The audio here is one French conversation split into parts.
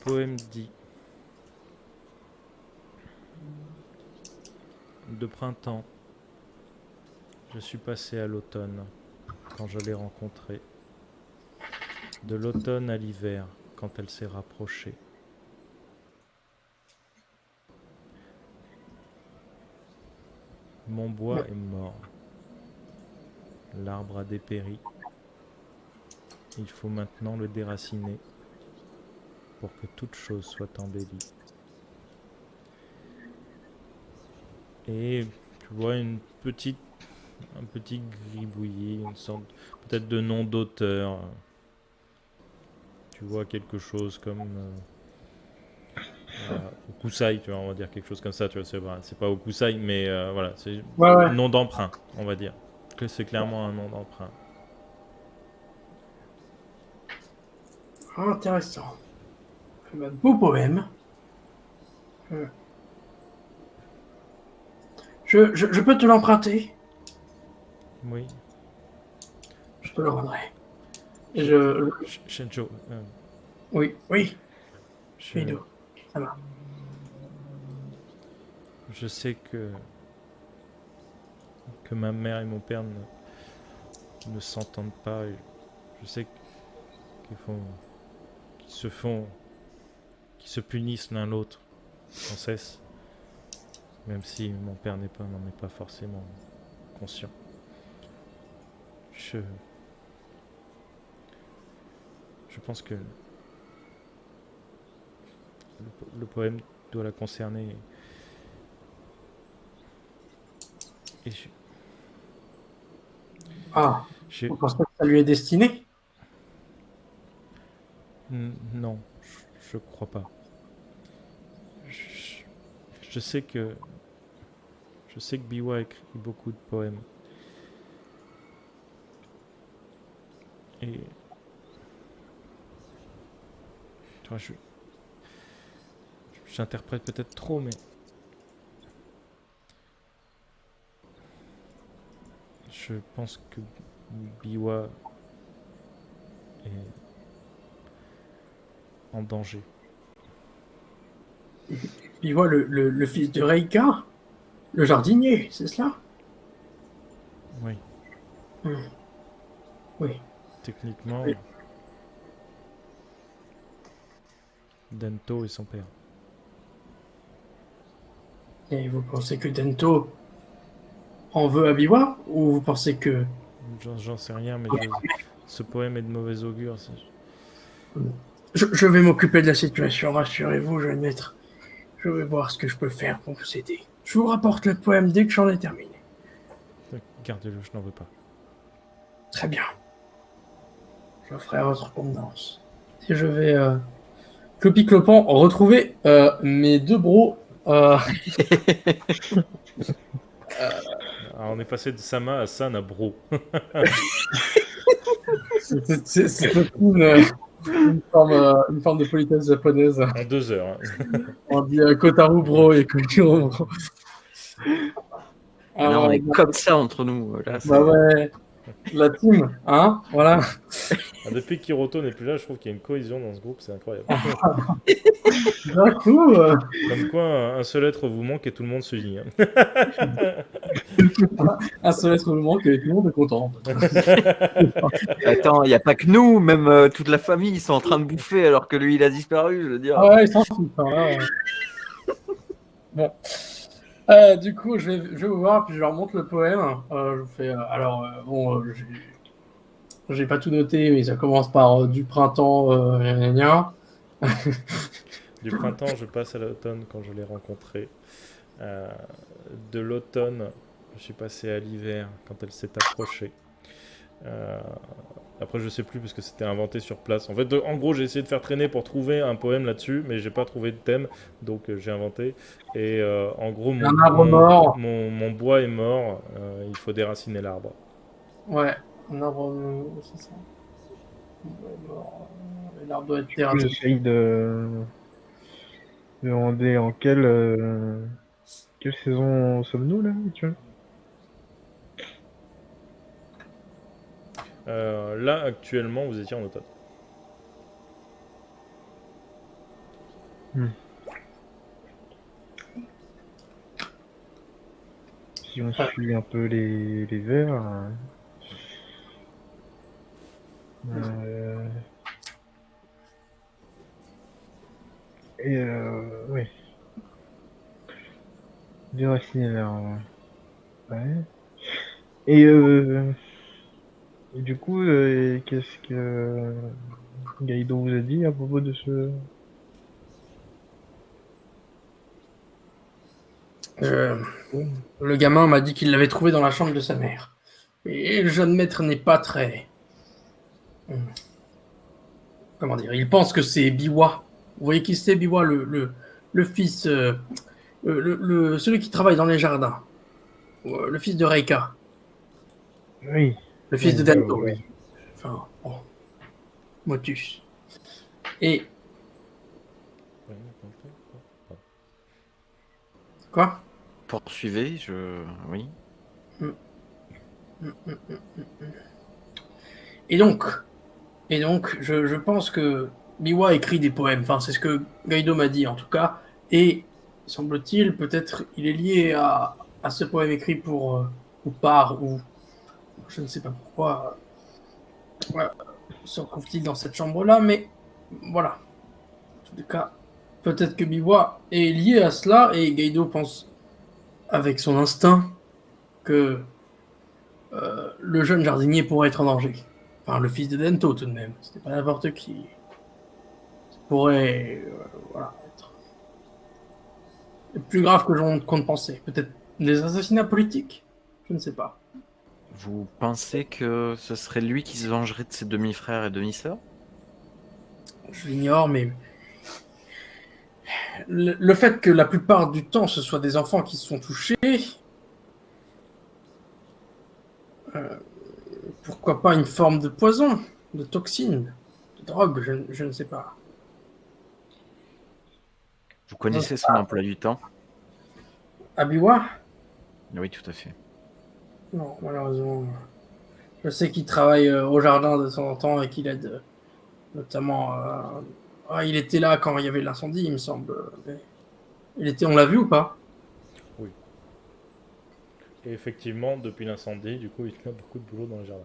poème dit: de printemps, je suis passé à l'automne quand je l'ai rencontrée. De l'automne à l'hiver quand elle s'est rapprochée. Mon bois est mort. L'arbre a dépéri. Il faut maintenant le déraciner pour que toute chose soit embellie. Et tu vois un petit gribouillis, une sorte peut-être de nom d'auteur. Tu vois quelque chose comme Okusai, tu vois, on va dire quelque chose comme ça, tu vois, c'est pas Okusai, mais voilà, c'est Ouais, ouais. nom d'emprunt, on va dire. Que c'est clairement un nom d'emprunt. Ah, intéressant. Beau poème. Euh, je peux te l'emprunter. Oui. Je te le rendrai. Sh- Je... Shenjo, Oui, oui, je, Mido. Ça va. je sais que ma mère et mon père ne s'entendent pas. Et je sais qu'ils se font, qu'ils se punissent l'un l'autre sans cesse, même si mon père n'en est pas forcément conscient. Je, je pense que le poème doit la concerner. Et Ah, je- vous pensez que ça lui est destiné? non, je crois pas. Je, je sais que je sais que Biwa a écrit beaucoup de poèmes et tu vois, j'interprète peut-être trop, mais je pense que Biwa est en danger. Il voit le fils de Reika, le jardinier, c'est cela? Oui, Hmm, oui. techniquement, Dento est son père. Et vous pensez que Dento en veut à Biwa? Ou vous pensez que... J'en sais rien, mais ce poème est de mauvais augure. Je vais m'occuper de la situation, rassurez-vous, jeune maître. Je vais voir ce que je peux faire pour vous aider. Je vous rapporte le poème dès que j'en ai terminé. Gardez-le, je n'en veux pas. Très bien. Je ferai votre contenance. Et je vais, clopi-clopant, retrouver mes deux bros. Alors, on est passé de Sama à San à Bro C'est une forme de politesse japonaise. en 2 heures. On dit Kotaru bro et Koichiro bro. Ah, Là, on voilà, est comme ça entre nous. Là, bah c'est... ouais, la team, hein, voilà. Ah, depuis que Kiroto n'est plus là, je trouve qu'il y a une cohésion dans ce groupe, c'est incroyable. D'un coup, Comme quoi, un seul être vous manque et tout le monde se lie. un seul être me manque et tout le monde est content. Attends, il n'y a pas que nous, même toute la famille, ils sont en train de bouffer alors que lui, il a disparu, je veux dire. Ah ouais, ils s'en foutent, hein, là. Bon. Du coup, je vais vous voir, puis je leur montre le poème. Je vous fais. Alors, bon, j'ai pas tout noté, mais ça commence par du printemps, gna, gna, gna. Du printemps, je passe à l'automne quand je l'ai rencontrée. Euh, de l'automne, je suis passé à l'hiver quand elle s'est approchée. Euh, Après, je sais plus parce que c'était inventé sur place. En fait, en gros, j'ai essayé de faire traîner pour trouver un poème là-dessus, mais j'ai pas trouvé de thème, donc j'ai inventé. Et en gros, Un arbre mort. mon bois est mort. Il faut déraciner l'arbre. Ouais, un arbre, c'est ça. Ouais, mort. L'arbre doit être Coup, terrassé. j'essaye de demander en quelle saison sommes-nous là, actuellement? Là, actuellement, vous étiez en automne. Hmm. Si on suit un peu les vers. Euh, oui. Déraciner l'arbre. Ouais. Et du coup, qu'est-ce que Gaïdo vous a dit à propos de ce... Euh, poème? le gamin m'a dit qu'il l'avait trouvé dans la chambre de sa mère. Et le jeune maître n'est pas très... Comment dire? Il pense que c'est Biwa. Vous voyez qui c'est, Biwa, le fils... celui qui travaille dans les jardins. Le fils de Reika. Oui, Le fils de oui, Dento. oui. Enfin, bon, Motus. Et... Quoi? Poursuivez, Oui. Et donc, je pense que Biwa écrit des poèmes. Enfin, c'est ce que Gaido m'a dit en tout cas. Et semble-t-il, peut-être il est lié à ce poème écrit pour ou par ou je ne sais pas pourquoi se retrouve-t-il dans cette chambre-là. Mais voilà. En tout cas, peut-être que Biwa est lié à cela et Gaido pense avec son instinct que le jeune jardinier pourrait être en danger. Enfin, le fils de Dento tout de même. C'était pas n'importe qui. Pourrait voilà, être plus grave qu'on ne pensait. Peut-être des assassinats politiques. Je ne sais pas. Vous pensez que ce serait lui qui se vengerait de ses demi-frères et demi-sœurs? Je l'ignore, mais le fait que la plupart du temps ce soit des enfants qui se sont touchés, euh, pourquoi pas une forme de poison, de toxine, de drogue, je ne sais pas. Vous connaissez son emploi du temps? Abiwa? Oui, tout à fait. Non, malheureusement. Je sais qu'il travaille au jardin de temps en temps et qu'il aide notamment. Il était là quand il y avait l'incendie, il me semble. Mais on l'a vu ou pas? Oui. Et effectivement, depuis l'incendie, du coup, il y a beaucoup de boulot dans le jardin.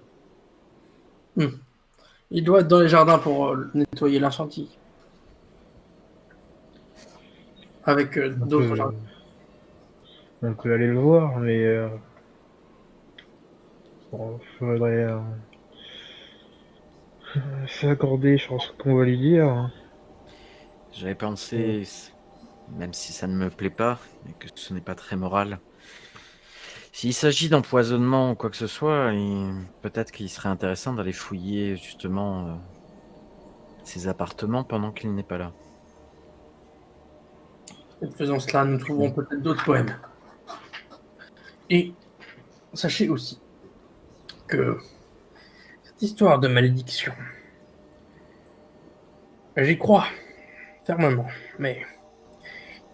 Il doit être dans les jardins pour nettoyer l'incendie. Avec On d'autres peut, jardins. on peut aller le voir, mais bon, faudrait s'accorder, je pense qu'on va lui dire. Hein. J'avais pensé, même si ça ne me plaît pas, et que ce n'est pas très moral, s'il s'agit d'empoisonnement ou quoi que ce soit, peut-être qu'il serait intéressant d'aller fouiller justement ses appartements pendant qu'il n'est pas là. En faisant cela, nous trouverons peut-être d'autres poèmes. Et sachez aussi que cette histoire de malédiction, j'y crois fermement, mais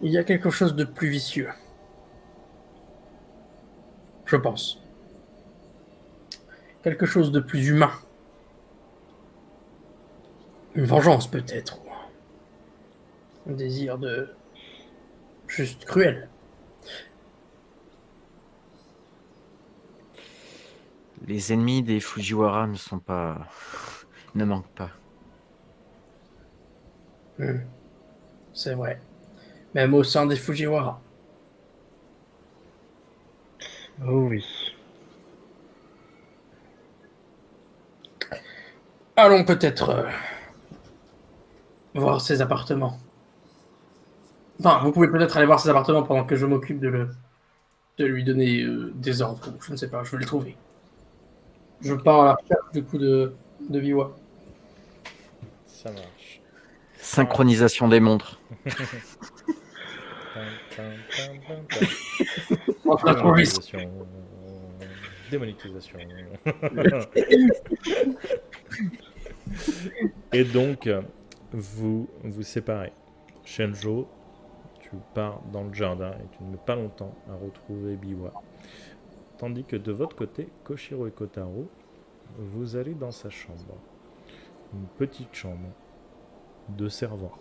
il y a quelque chose de plus vicieux, je pense. Quelque chose de plus humain. Une vengeance peut-être. Un désir de... juste cruel. Les ennemis des Fujiwara ne manquent pas. C'est vrai. Même au sein des Fujiwara. Oh oui. Allons peut-être voir ses appartements. Enfin, vous pouvez peut-être aller voir ses appartements pendant que je m'occupe de lui donner des ordres. Je ne sais pas, je vais les trouver. Je pars à la recherche du coup de Biwa. Ça marche. Synchronisation des montres. Démonétisation. Démonétisation. Et donc, vous vous séparez. Shenjo, tu pars dans le jardin et tu ne mets pas longtemps à retrouver Biwa. Tandis que de votre côté, Koshiro et Kotaro, vous allez dans sa chambre. Une petite chambre de servant.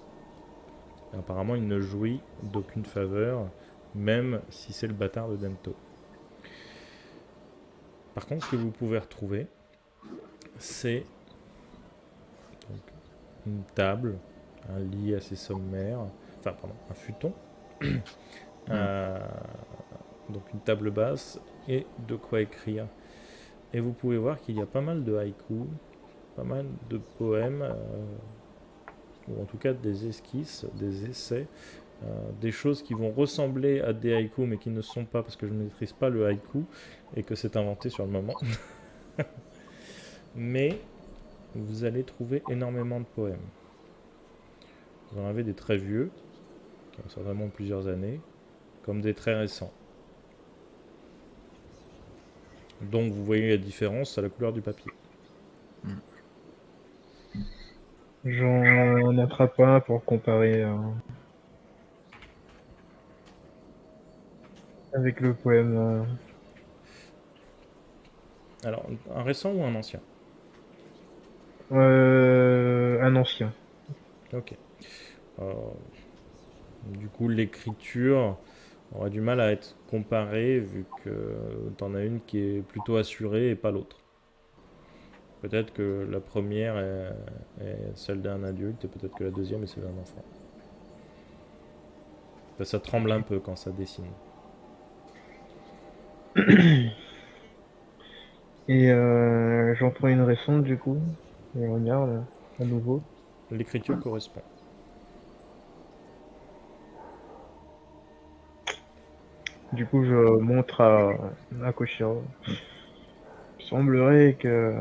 Et apparemment, il ne jouit d'aucune faveur, même si c'est le bâtard de Dento. Par contre, ce que vous pouvez retrouver, c'est donc, une table, un lit assez sommaire, enfin, pardon, un futon, euh, donc une table basse et de quoi écrire. Et vous pouvez voir qu'il y a pas mal de haïkus, pas mal de poèmes, ou en tout cas des esquisses, des essais, des choses qui vont ressembler à des haïkus mais qui ne sont pas parce que je ne maîtrise pas le haïku et que c'est inventé sur le moment. Mais vous allez trouver énormément de poèmes. Vous en avez des très vieux, qui ont certainement plusieurs années, comme des très récents. Donc vous voyez la différence à la couleur du papier. J'en attrape un pour comparer avec le poème. Alors, un récent ou un ancien? Un ancien. Ok. Euh, du coup, l'écriture aura du mal à être comparée vu que t'en as une qui est plutôt assurée et pas l'autre. Peut-être que la première est celle d'un adulte et peut-être que la deuxième est celle d'un enfant. Ça tremble un peu quand ça dessine. Et j'en prends une récente du coup. Et je regarde à nouveau. L'écriture correspond. Du coup, je montre à Koshiro. Il semblerait que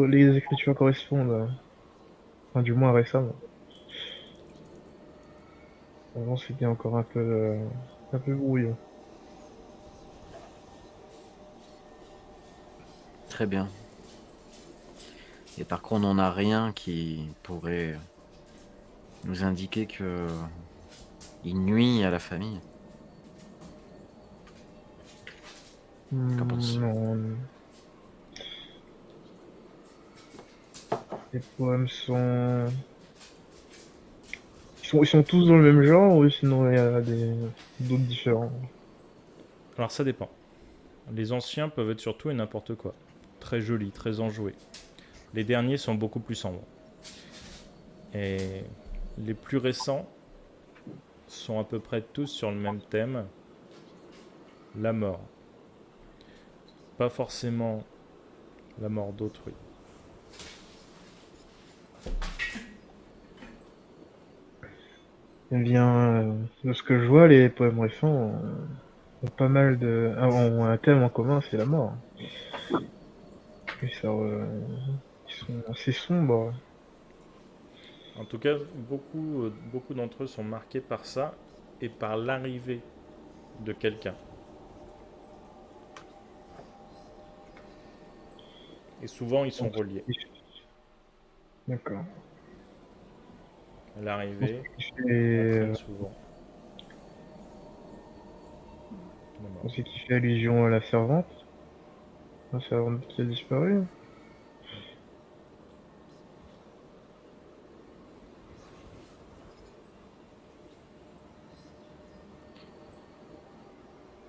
les écritures correspondent, enfin, du moins récemment. Avant, c'était encore un peu brouillon. Très bien. Et par contre, on n'a rien qui pourrait nous indiquer que il nuit à la famille. Qu'en penses-tu? Non. Les poèmes ils sont tous dans le même genre ou sinon il y a d'autres différents? Alors ça dépend. Les anciens peuvent être sur tout et n'importe quoi. Très jolis, très enjoués. Les derniers sont beaucoup plus sombres. Et les plus récents sont à peu près tous sur le même thème, la mort. Pas forcément la mort d'autrui. Eh bien, de ce que je vois, les poèmes récents ont pas mal ont un thème en commun, c'est la mort. Et ça, ils sont assez sombres. En tout cas, beaucoup d'entre eux sont marqués par ça et par l'arrivée de quelqu'un. Et souvent, ils sont reliés. D'accord. L'arrivée Et entraîne souvent la mort. on sait qu'il fait allusion à la servante qui a disparu.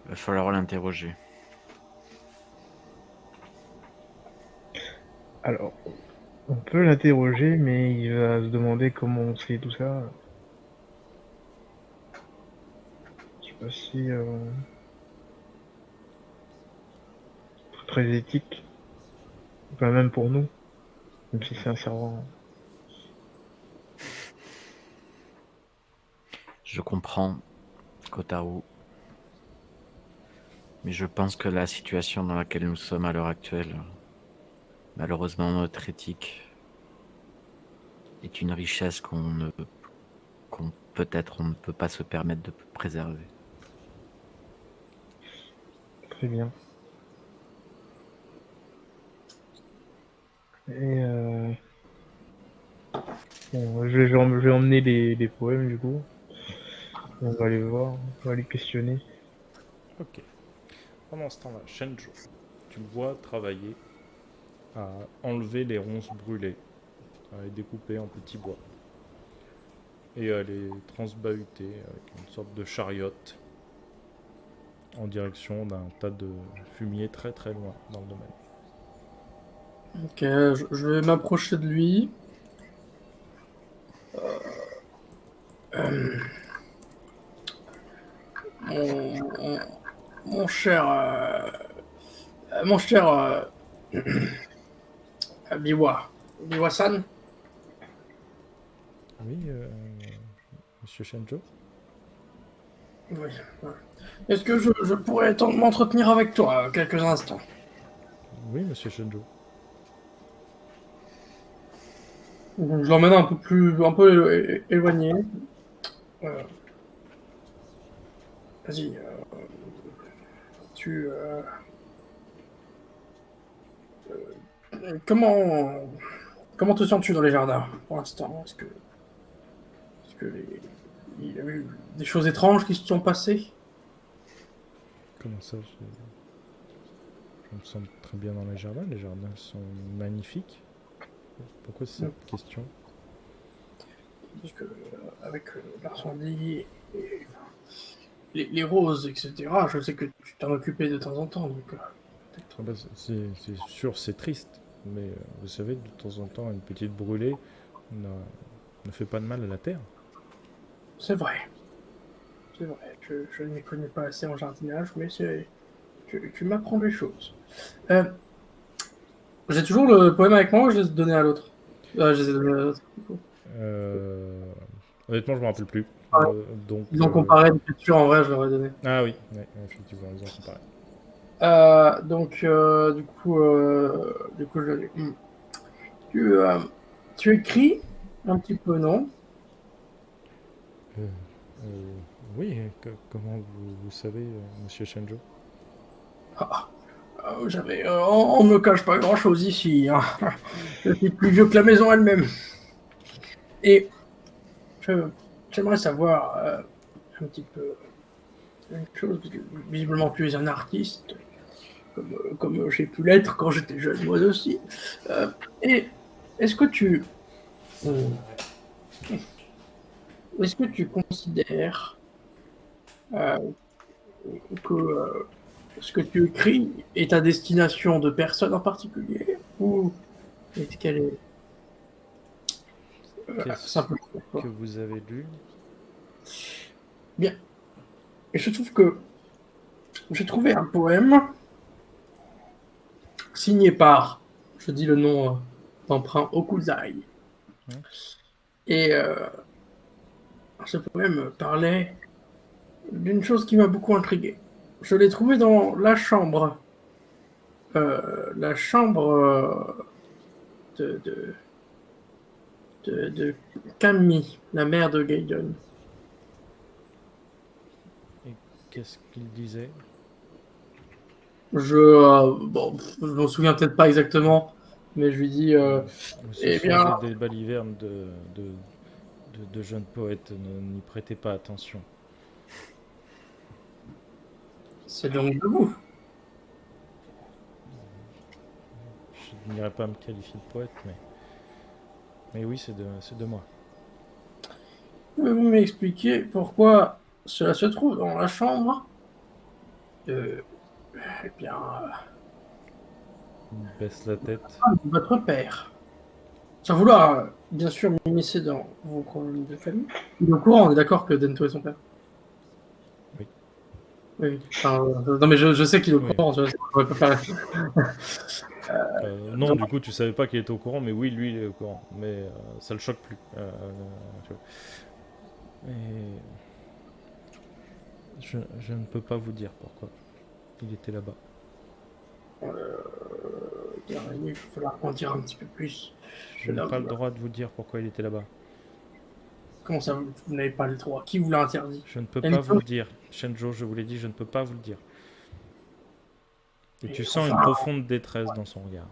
Il va falloir l'interroger. Alors, on peut l'interroger, mais il va se demander comment on sait tout ça. Je sais pas si très éthique, pas même pour nous, même si c'est un servant. Je comprends, Kotaro, mais je pense que la situation dans laquelle nous sommes à l'heure actuelle, malheureusement, notre éthique est une richesse qu'on peut-être on ne peut pas se permettre de préserver. Très bien. Et bon, je vais emmener les poèmes du coup. On va les voir, on va les questionner. Ok. Pendant ce temps-là, Shenjo, tu le vois travailler à enlever les ronces brûlées, à les découper en petits bois. et aller transbahuter avec une sorte de chariote en direction d'un tas de fumier très très loin dans le domaine. Ok, je vais m'approcher de lui. Euh, mon, mon cher, mon cher Biwa-san, Oui, monsieur Shenjo? oui, ouais. Est-ce que je pourrais m'entretenir avec toi quelques instants? Oui, monsieur Shenjo. Donc, je l'emmène un peu éloigné. Euh, Vas-y, tu, comment te sens-tu dans les jardins pour l'instant? Il y a eu des choses étranges qui se sont passées? Comment ça, je me sens très bien dans les jardins. Les jardins sont magnifiques. Pourquoi cette question? Parce que avec l'incendie et les roses, etc., je sais que tu t'en occupais de temps en temps, donc peut-être. Ah bah, c'est sûr, c'est triste. Mais vous savez, de temps en temps, une petite brûlée ne fait pas de mal à la terre. C'est vrai. C'est vrai. Je ne m'y connais pas assez en jardinage, mais tu m'apprends des choses. J'ai toujours le poème avec moi ou je les ai donnés à l'autre? Je les ai donnés à l'autre. Euh, Honnêtement, je me rappelle plus. Ah, Donc, ils ont comparé une lecture, en vrai, je leur ai donné. ah oui, ouais, effectivement, ils ont comparé. Donc, du coup, tu, euh, tu écris un petit peu, non? Euh, oui, comment vous savez, monsieur Shenjo? On me cache pas grand-chose ici, hein. Je suis plus vieux que la maison elle-même. Et je- j'aimerais savoir un petit peu une chose, parce que visiblement tu es un artiste, comme j'ai pu l'être quand j'étais jeune, moi aussi. Et est-ce que tu, euh, est-ce que tu considères euh, que ce que tu écris est à destination de personnes en particulier, ou est-ce qu'elle est Qu'est-ce simplement pour toi? que vous avez lu? Bien. Et je trouve que j'ai trouvé un poème signé par, je dis le nom d'emprunt, Okuzai. Hein. Et ce poème parlait d'une chose qui m'a beaucoup intrigué. Je l'ai trouvé dans la chambre de, de Camille, la mère de Gaydon. Et qu'est-ce qu'il disait? Je m'en souviens peut-être pas exactement, mais je lui dis, Ce eh sont des bien, balivernes de jeunes poètes, n'y prêtez pas attention. c'est donc de vous. Je n'irais pas me qualifier de poète, mais oui, c'est de moi. Pouvez-vous m'expliquer pourquoi cela se trouve dans la chambre de, eh bien, Il baisse la tête. de votre père? Sans vouloir, bien sûr, m'immiscer dans vos problèmes de famille. Il est au courant, on est d'accord que Dento est son père. Oui. Oui. Enfin, non, mais je sais qu'il est au Oui. courant. Je pourrais pas faire. Non, du coup, tu savais pas qu'il était au courant, mais oui, lui, il est au courant. Mais ça le choque plus. Tu vois. Et je ne peux pas vous dire pourquoi il était là-bas. Bien, il va falloir en dire un petit peu plus. Je n'ai pas le droit de vous dire pourquoi il était là-bas. Comment ça, vous n'avez pas le droit? Qui vous l'a interdit? Je ne peux pas vous le dire. Shenjo, je vous l'ai dit, je ne peux pas vous le dire. Et tu sens une profonde détresse dans son regard.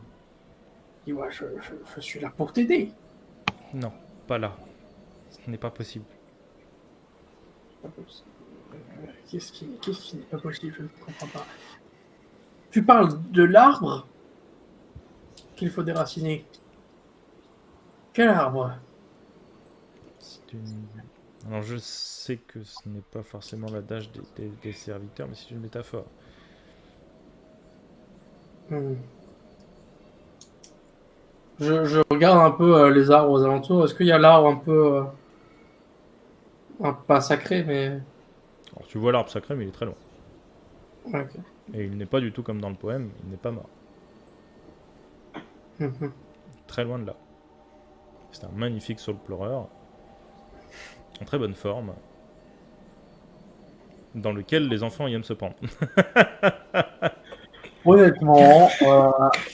Ouais, je suis là pour t'aider. Non, pas là. Ce n'est pas possible. Qu'est-ce qui n'est pas possible? Je ne comprends pas. Tu parles de l'arbre qu'il faut déraciner. Quel arbre? C'est une Alors je sais que ce n'est pas forcément l'adage des serviteurs, mais c'est une métaphore. Hmm. Je regarde un peu les arbres aux alentours. Est-ce qu'il y a l'arbre un peu, pas sacré, mais Alors tu vois l'arbre sacré, mais il est très loin. ouais, ok. Et il n'est pas du tout comme dans le poème, il n'est pas mort. Mhm. Très loin de là. C'est un magnifique saule pleureur, en très bonne forme, dans lequel les enfants y aiment se pendre. Honnêtement,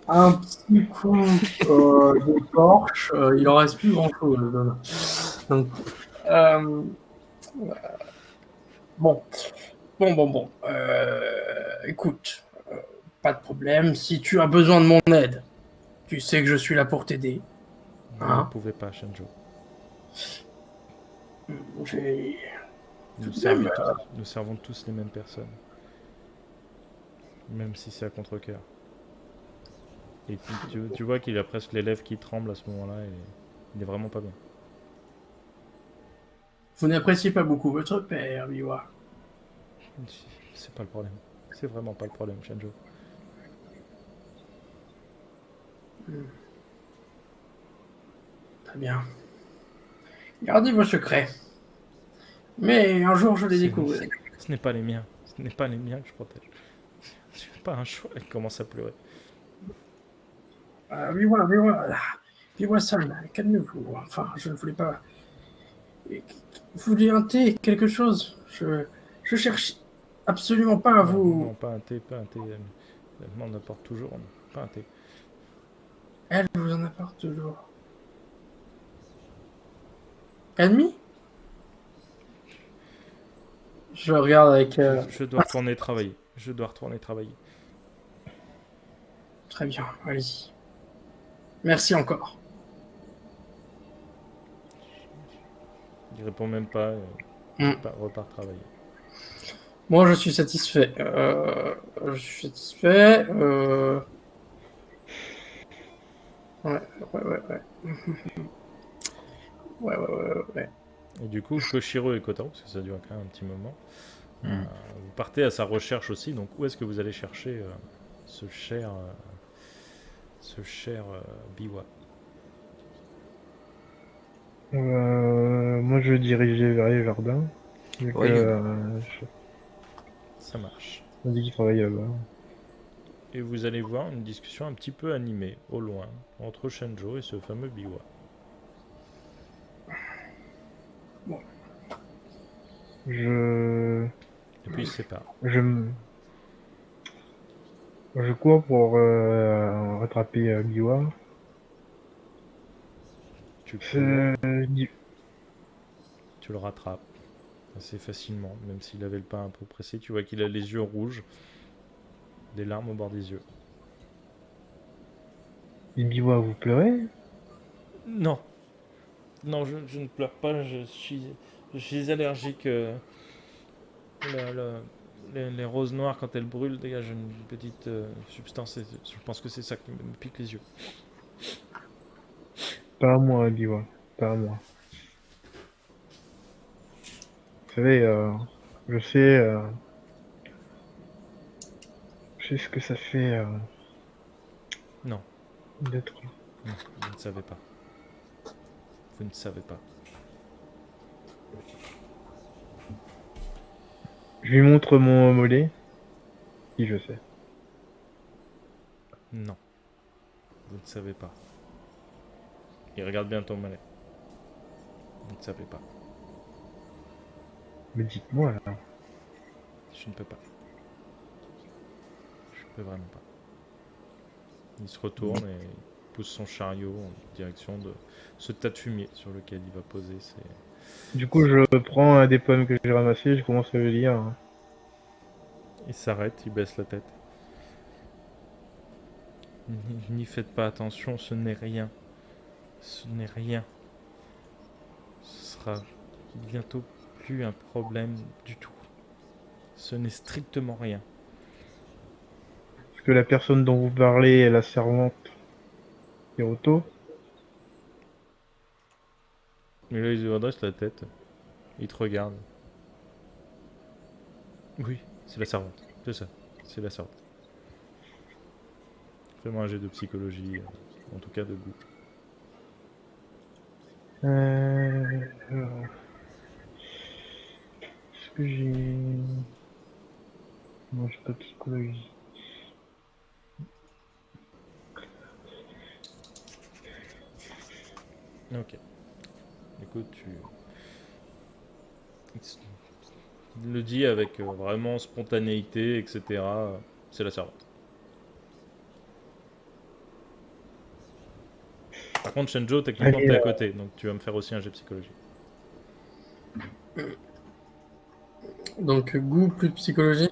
un petit coup de torche, il en reste plus grand-chose. Donc, euh, bon, bon. Écoute, pas de problème. Si tu as besoin de mon aide, tu sais que je suis là pour t'aider. Vous ne Hein? pouvez pas, Shenjo. J'ai tout Nous, de même. nous servons tous les mêmes personnes. Même si c'est à contre-cœur. Et tu vois qu'il a presque les lèvres qui tremblent à ce moment-là et il est vraiment pas bien. Vous n'appréciez pas beaucoup votre père, Miwa. C'est pas le problème. C'est vraiment pas le problème, Shenjo. Très bien. Gardez vos secrets. Mais un jour, je les C'est- découvrirai. Ce n'est pas les miens. Ce n'est pas les miens que je protège. Je n'ai pas un choix. Il commence à pleurer. Miwa, Miwa-san, calmez-vous. Enfin, je ne voulais pas. Vous voulez un thé, quelque chose? Je cherche absolument pas à Non, vous. non, pas un thé, pas un thé. Elle m'en apporte toujours. Pas un thé. Elle vous en apporte toujours. Ennemi? Je regarde avec. Je dois retourner travailler. Je dois retourner travailler. Très bien, allez-y. Merci encore. Il répond même pas. Mm. Repart travailler. Moi, je suis satisfait. Je suis satisfait. Ouais. Ouais. Et du coup, Koshiro et Kotaro, parce que ça dure quand même un petit moment, Hmm. vous partez à sa recherche aussi. Donc, où est-ce que vous allez chercher ce cher Biwa? Moi, je dirigeais vers les jardins. Vu que, Oui. Ça marche. on dit qu'il travaille là-bas. Et vous allez voir une discussion un petit peu animée, au loin, entre Shenjo et ce fameux Biwa. Je, Et puis ils se séparent. je, m- je cours pour rattraper Biwa. Tu cours, Di- tu le rattrapes assez facilement, même s'il avait le pas un peu pressé. Tu vois qu'il a les yeux rouges, des larmes au bord des yeux. Biwa, vous pleurez? Non, non, je ne pleure pas, je suis allergique. Les roses noires, quand elles brûlent, dégagent une petite substance. Et je pense que c'est ça qui me pique les yeux. Pas à moi, Biwa. Pas à moi. Vous savez, je sais, je sais ce que ça fait Non, d'être. non, vous ne savez pas. Vous ne savez pas. Je lui montre mon mollet. Si, je sais. Non, vous ne savez pas. Il regarde bien ton mollet. Vous ne savez pas. Mais dites-moi, là. Je ne peux pas. Je peux vraiment pas. Il se retourne et pousse son chariot en direction de ce tas de fumier sur lequel il va poser ses... Du coup, je prends un des pommes que j'ai ramassé, je commence à le lire. Il s'arrête, il baisse la tête. N'y faites pas attention, ce n'est rien. Ce n'est rien. Ce sera bientôt plus un problème du tout. Ce n'est strictement rien. Est-ce que la personne dont vous parlez est la servante Hiroto? Mais là, il redresse la tête. Il te regarde. Oui, c'est la servante. C'est ça. C'est la servante. Fais-moi un jet de psychologie, en tout cas de goût. Alors, est-ce que j'ai... Non, j'ai pas de psychologie. Ok. Écoute, tu le dis avec vraiment spontanéité, etc. C'est la servante. Par contre, Shenjo, techniquement, Allez, t'es à côté, donc tu vas me faire aussi un jet de psychologie. Donc, goût plus psychologie.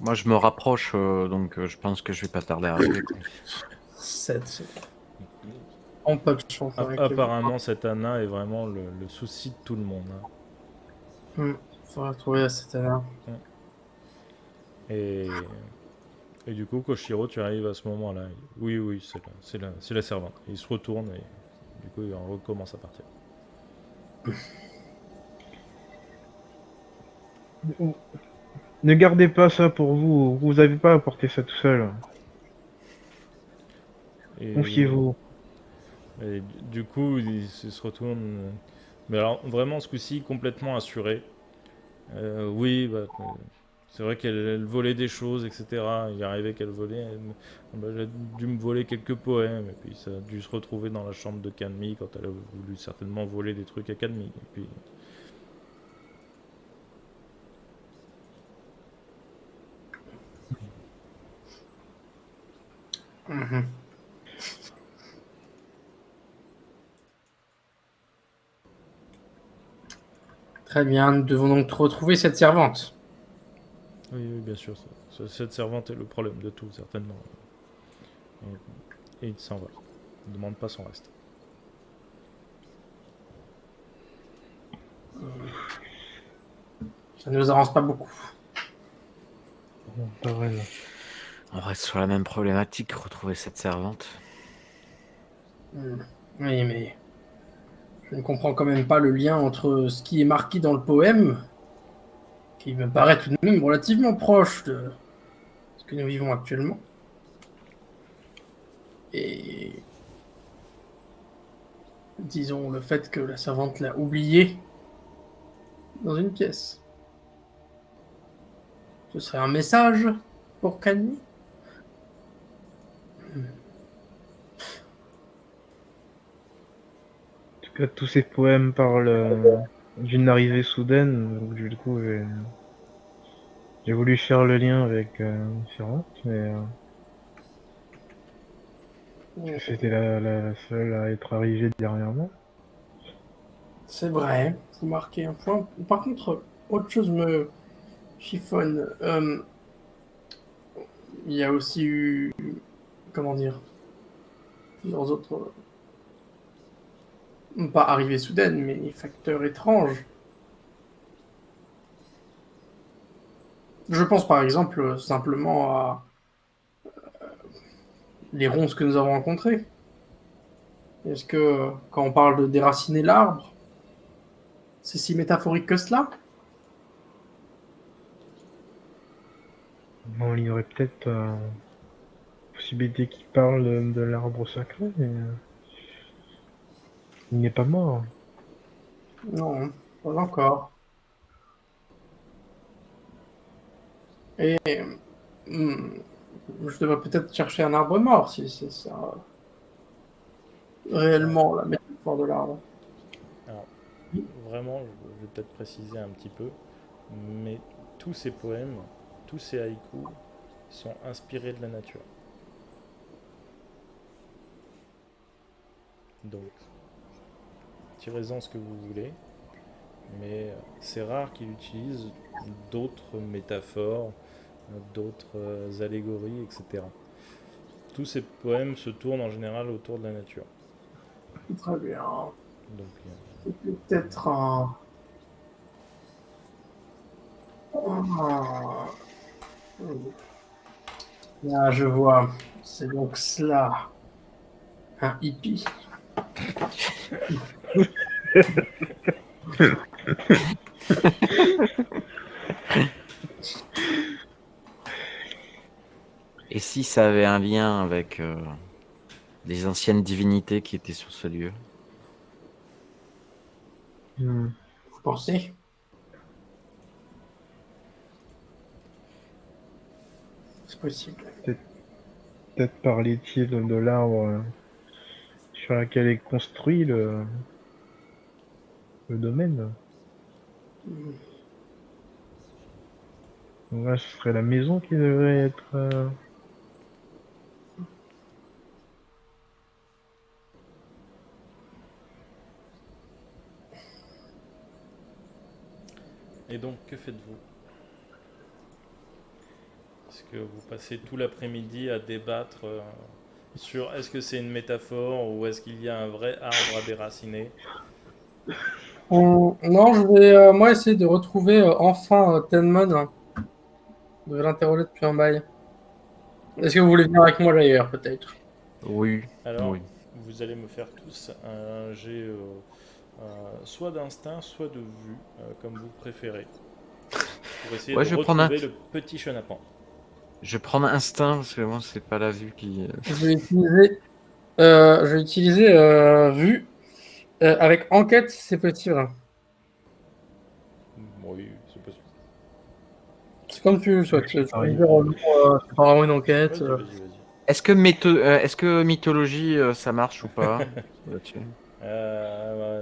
Moi, je me rapproche, donc je pense que je vais pas tarder à arriver, quoi. 7. On pas de chance avec les- Apparemment, cette Anna est vraiment le souci de tout le monde, hein. Faudra trouver à cette heure. Et du coup, Koshiro, tu arrives à ce moment-là. Oui, oui, c'est la servante. Il se retourne et du coup, il recommence à partir. Ne gardez pas ça pour vous. Vous n'avez pas à porter ça tout seul. Et, Confiez-vous. et du coup, il se retourne. Mais alors, vraiment, ce coup-ci, complètement assuré. Oui, bah, c'est vrai qu'elle volait des choses, etc. Il arrivait qu'elle volait. Elle a dû me voler quelques poèmes. Et puis, ça a dû se retrouver dans la chambre de Kanmi quand elle a voulu certainement voler des trucs à Kanmi. Et puis. Mhm. Très bien, nous devons donc retrouver cette servante. Oui, oui, bien sûr. Cette servante est le problème de tout, certainement. Et il s'en va. Il ne demande pas son reste. Ça ne nous avance pas beaucoup. Bon, pas vraiment. On reste sur la même problématique, retrouver cette servante. Oui, mais je ne comprends quand même pas le lien entre ce qui est marqué dans le poème, qui me paraît tout de même relativement proche de ce que nous vivons actuellement, et disons le fait que la servante l'a oublié dans une pièce. Ce serait un message pour Kanye? En tout cas, tous ces poèmes parlent d'une arrivée soudaine. Donc, du coup, j'ai voulu faire le lien avec Servante, mais c'était la seule à être arrivée dernièrement. C'est vrai, vous marquez un point. Par contre, autre chose me chiffonne. Il y a aussi eu, comment dire, plusieurs autres, pas arrivées soudaines, mais facteurs étranges. Je pense par exemple simplement à les ronces que nous avons rencontrées. Est-ce que quand on parle de déraciner l'arbre, c'est si métaphorique que cela? Bon, il y aurait peut-être possibilité qu'il parle de l'arbre sacré, mais il n'est pas mort. Non, pas encore. Et je devrais peut-être chercher un arbre mort si c'est ça réellement la métaphore de l'arbre. Alors, vraiment, je vais peut-être préciser un petit peu, mais tous ces poèmes, tous ces haïkus sont inspirés de la nature. Donc, tirez-en ce que vous voulez, mais c'est rare qu'il utilise d'autres métaphores, d'autres allégories, etc. Tous ces poèmes se tournent en général autour de la nature. Très bien. Donc, C'est peut-être un... Ah, ah, je vois. C'est donc cela. Un hippie. Et si ça avait un lien avec les anciennes divinités qui étaient sur ce lieu? Vous pensez? C'est possible. Peut-être parlait-il de l'arbre sur lequel est construit le domaine. Donc là, ce serait la maison qui devrait être... Et donc, que faites-vous? Est-ce que vous passez tout l'après-midi à débattre sur est-ce que c'est une métaphore ou est-ce qu'il y a un vrai arbre à déraciner? Non, je vais moi essayer de retrouver enfin Tenman. Je vais l'interroger depuis un bail. Est-ce que vous voulez venir avec moi d'ailleurs, peut-être? Oui. Alors, Oui. vous allez me faire tous un jet soit d'instinct, soit de vue, comme vous préférez, pour essayer Ouais, de je vais prendre un... retrouver le petit chenapan. Je vais prendre instinct parce que moi, c'est pas la vue qui. Je vais utiliser vue avec enquête si c'est possible. Oui, c'est possible. C'est comme tu le souhaites. Tu peux pareil. me dire, c'est pas vraiment une enquête. Vas-y, vas-y, vas-y. Est-ce que mythologie, ça marche ou pas là-dessus?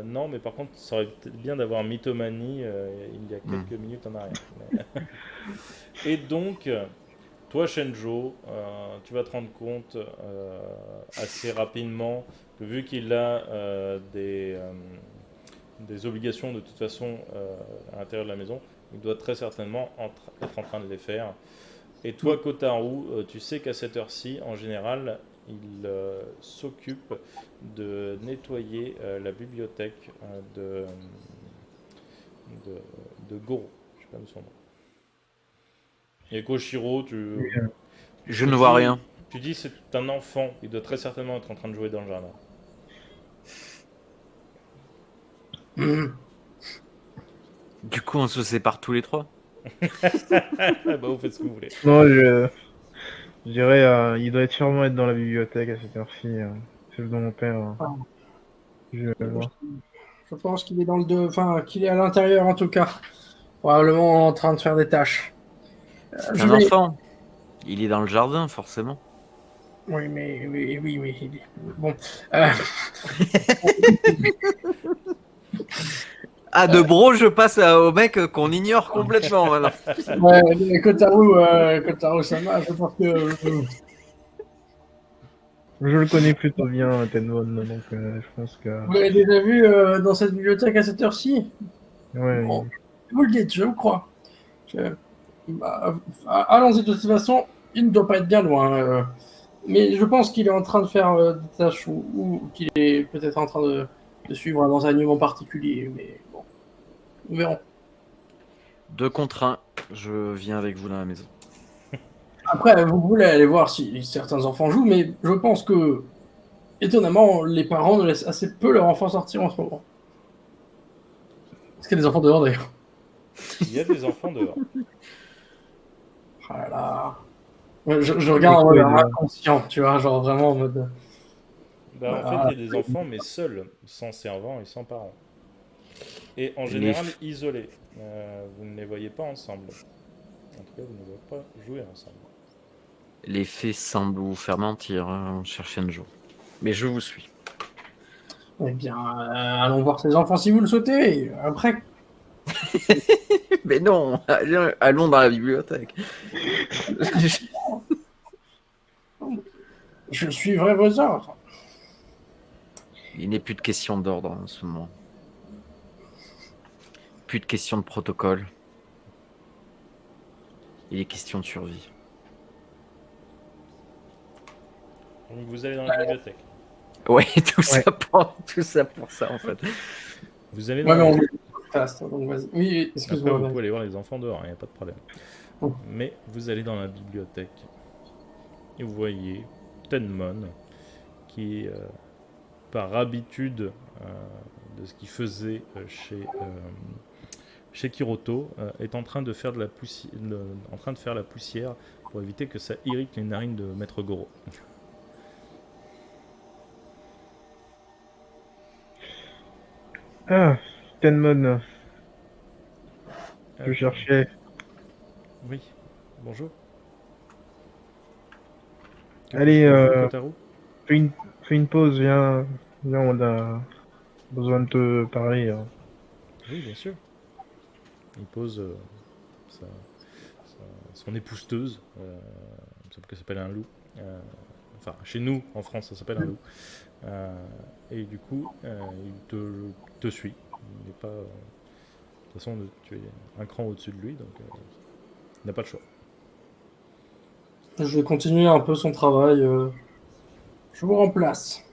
Non, mais par contre, ça aurait peut-être bien d'avoir mythomanie il y a Hmm. quelques minutes en arrière. Et donc, toi, Shenjo, tu vas te rendre compte assez rapidement que vu qu'il a des obligations de toute façon à l'intérieur de la maison, il doit très certainement être en train de les faire. Et toi, Kotaru, tu sais qu'à cette heure-ci, en général, il s'occupe de nettoyer la bibliothèque de Goro. Je sais pas son nom. Et Koshiro, Je ne vois rien. tu dis c'est un enfant, il doit très certainement être en train de jouer dans le jardin. Du coup, on se sépare tous les trois. Bah, vous faites ce que vous voulez. Non, je dirais, il doit sûrement être dans la bibliothèque à cette heure-ci. C'est le don de mon père. Je vais le voir. Je pense qu'il est dans le enfin qu'il est à l'intérieur en tout cas, probablement en train de faire des tâches. C'est Je un vais. enfant. Il est dans le jardin, forcément. Oui, mais bon. Euh, Ah, de bro, je passe au mec qu'on ignore complètement maintenant. ouais, mais Kotaro Sama, je pense que Je le connais plutôt bien, Tenwon, donc je pense que... vous l'avez déjà vu dans cette bibliothèque à cette heure-ci. Ouais, Bon, vous le dites, je vous crois. Je- bah, allons-y de toute façon, il ne doit pas être bien loin. Mais je pense qu'il est en train de faire des tâches ou qu'il est peut-être en train de suivre un enseignement particulier. Mais bon, nous verrons. 2 contre 1. Je viens avec vous dans la maison. Après, vous voulez aller voir si certains enfants jouent, mais je pense que, étonnamment, les parents ne laissent assez peu leurs enfants sortir en ce moment. Est-ce qu'il y a des enfants dehors d'ailleurs? Il y a des enfants dehors. Ah là là. Ouais, je regarde en mode inconscient, tu vois, genre vraiment en mode. Bah, en fait, il y a des enfants, mais seuls, sans servants et sans parents. Et en général, isolés. Vous ne les voyez pas ensemble. En tout cas, vous ne les voyez pas jouer ensemble. Les faits semblent vous faire mentir, hein, cher Shenjo. Mais je vous suis. Eh bien, allons voir ces enfants si vous le souhaitez. Après, Mais non, allons dans la bibliothèque. je suivrai vos ordres. Il n'est plus de question d'ordre en ce moment. Plus de question de protocole. Il est question de survie. Donc vous allez dans la bibliothèque. Ouais, tout ça pour ça en fait. Vous allez Ouais, dans mais la on est fast, donc vas-y. Oui, Après, excuse-moi. vous vas-y. pouvez aller voir les enfants dehors, il n'y a pas de problème. Oh. Mais vous allez dans la bibliothèque et vous voyez Tenmon qui par habitude de ce qu'il faisait chez Kiroto, est en train de faire la poussière pour éviter que ça irrite les narines de Maître Goro. Ah, Tenmon, je Euh, cherchais. oui, bonjour. Que puis-je Allez, pour vous, Kotaro? fais une, fais une pause, viens, on a besoin de te parler. Oui, bien sûr. Il pose sa- son épousteuse, il me semble que ça s'appelle un loup. Enfin, chez nous, en France, ça s'appelle un loup. Et du coup, il te suit. Il n'est pas. De toute façon, tu es un cran au-dessus de lui, donc il n'a pas le choix. Je vais continuer un peu son travail. Je vous remplace.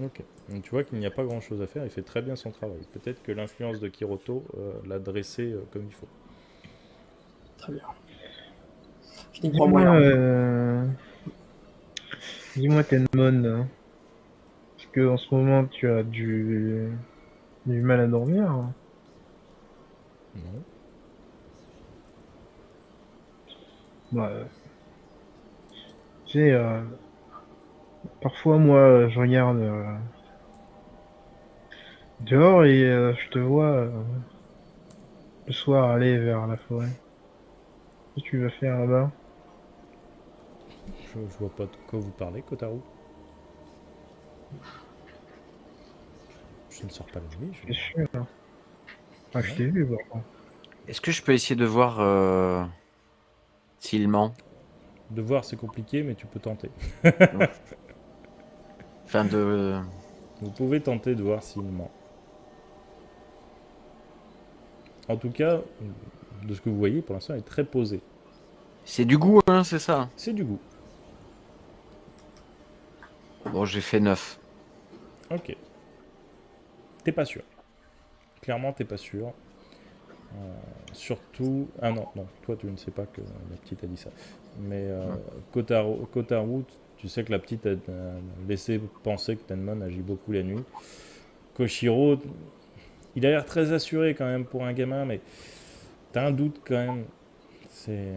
Ok. Donc, tu vois qu'il n'y a pas grand-chose à faire. Il fait très bien son travail. Peut-être que l'influence de Kiroto l'a dressé comme il faut. Très bien. Je n'y crois Dis-moi, moyen. dis-moi Tenmon, est-ce que en ce moment tu as du mal à dormir? Non. Bah, tu sais, parfois moi je regarde dehors et je te vois le soir aller vers la forêt. Qu'est-ce que tu vas faire là-bas? Je vois pas de quoi vous parlez, Kotaro. Je ne sors pas la nuit. C'est sûr. Ah, je Non. t'ai vu, par contre. Est-ce que je peux essayer de voir s'il ment? De voir, c'est compliqué, mais tu peux tenter. Enfin, de. Vous pouvez tenter de voir s'il ment. En tout cas, de ce que vous voyez, pour l'instant, il est très posé. C'est du goût, hein, c'est ça? C'est du goût. Bon, j'ai fait 9. Ok. T'es pas sûr. Clairement, t'es pas sûr. Surtout. Ah non, non, toi, tu ne sais pas que la petite a dit ça. Mais Kotaro, tu sais que la petite a laissé penser que Tenmon agit beaucoup la nuit. Koshiro, il a l'air très assuré quand même pour un gamin, mais t'as un doute quand même. C'est.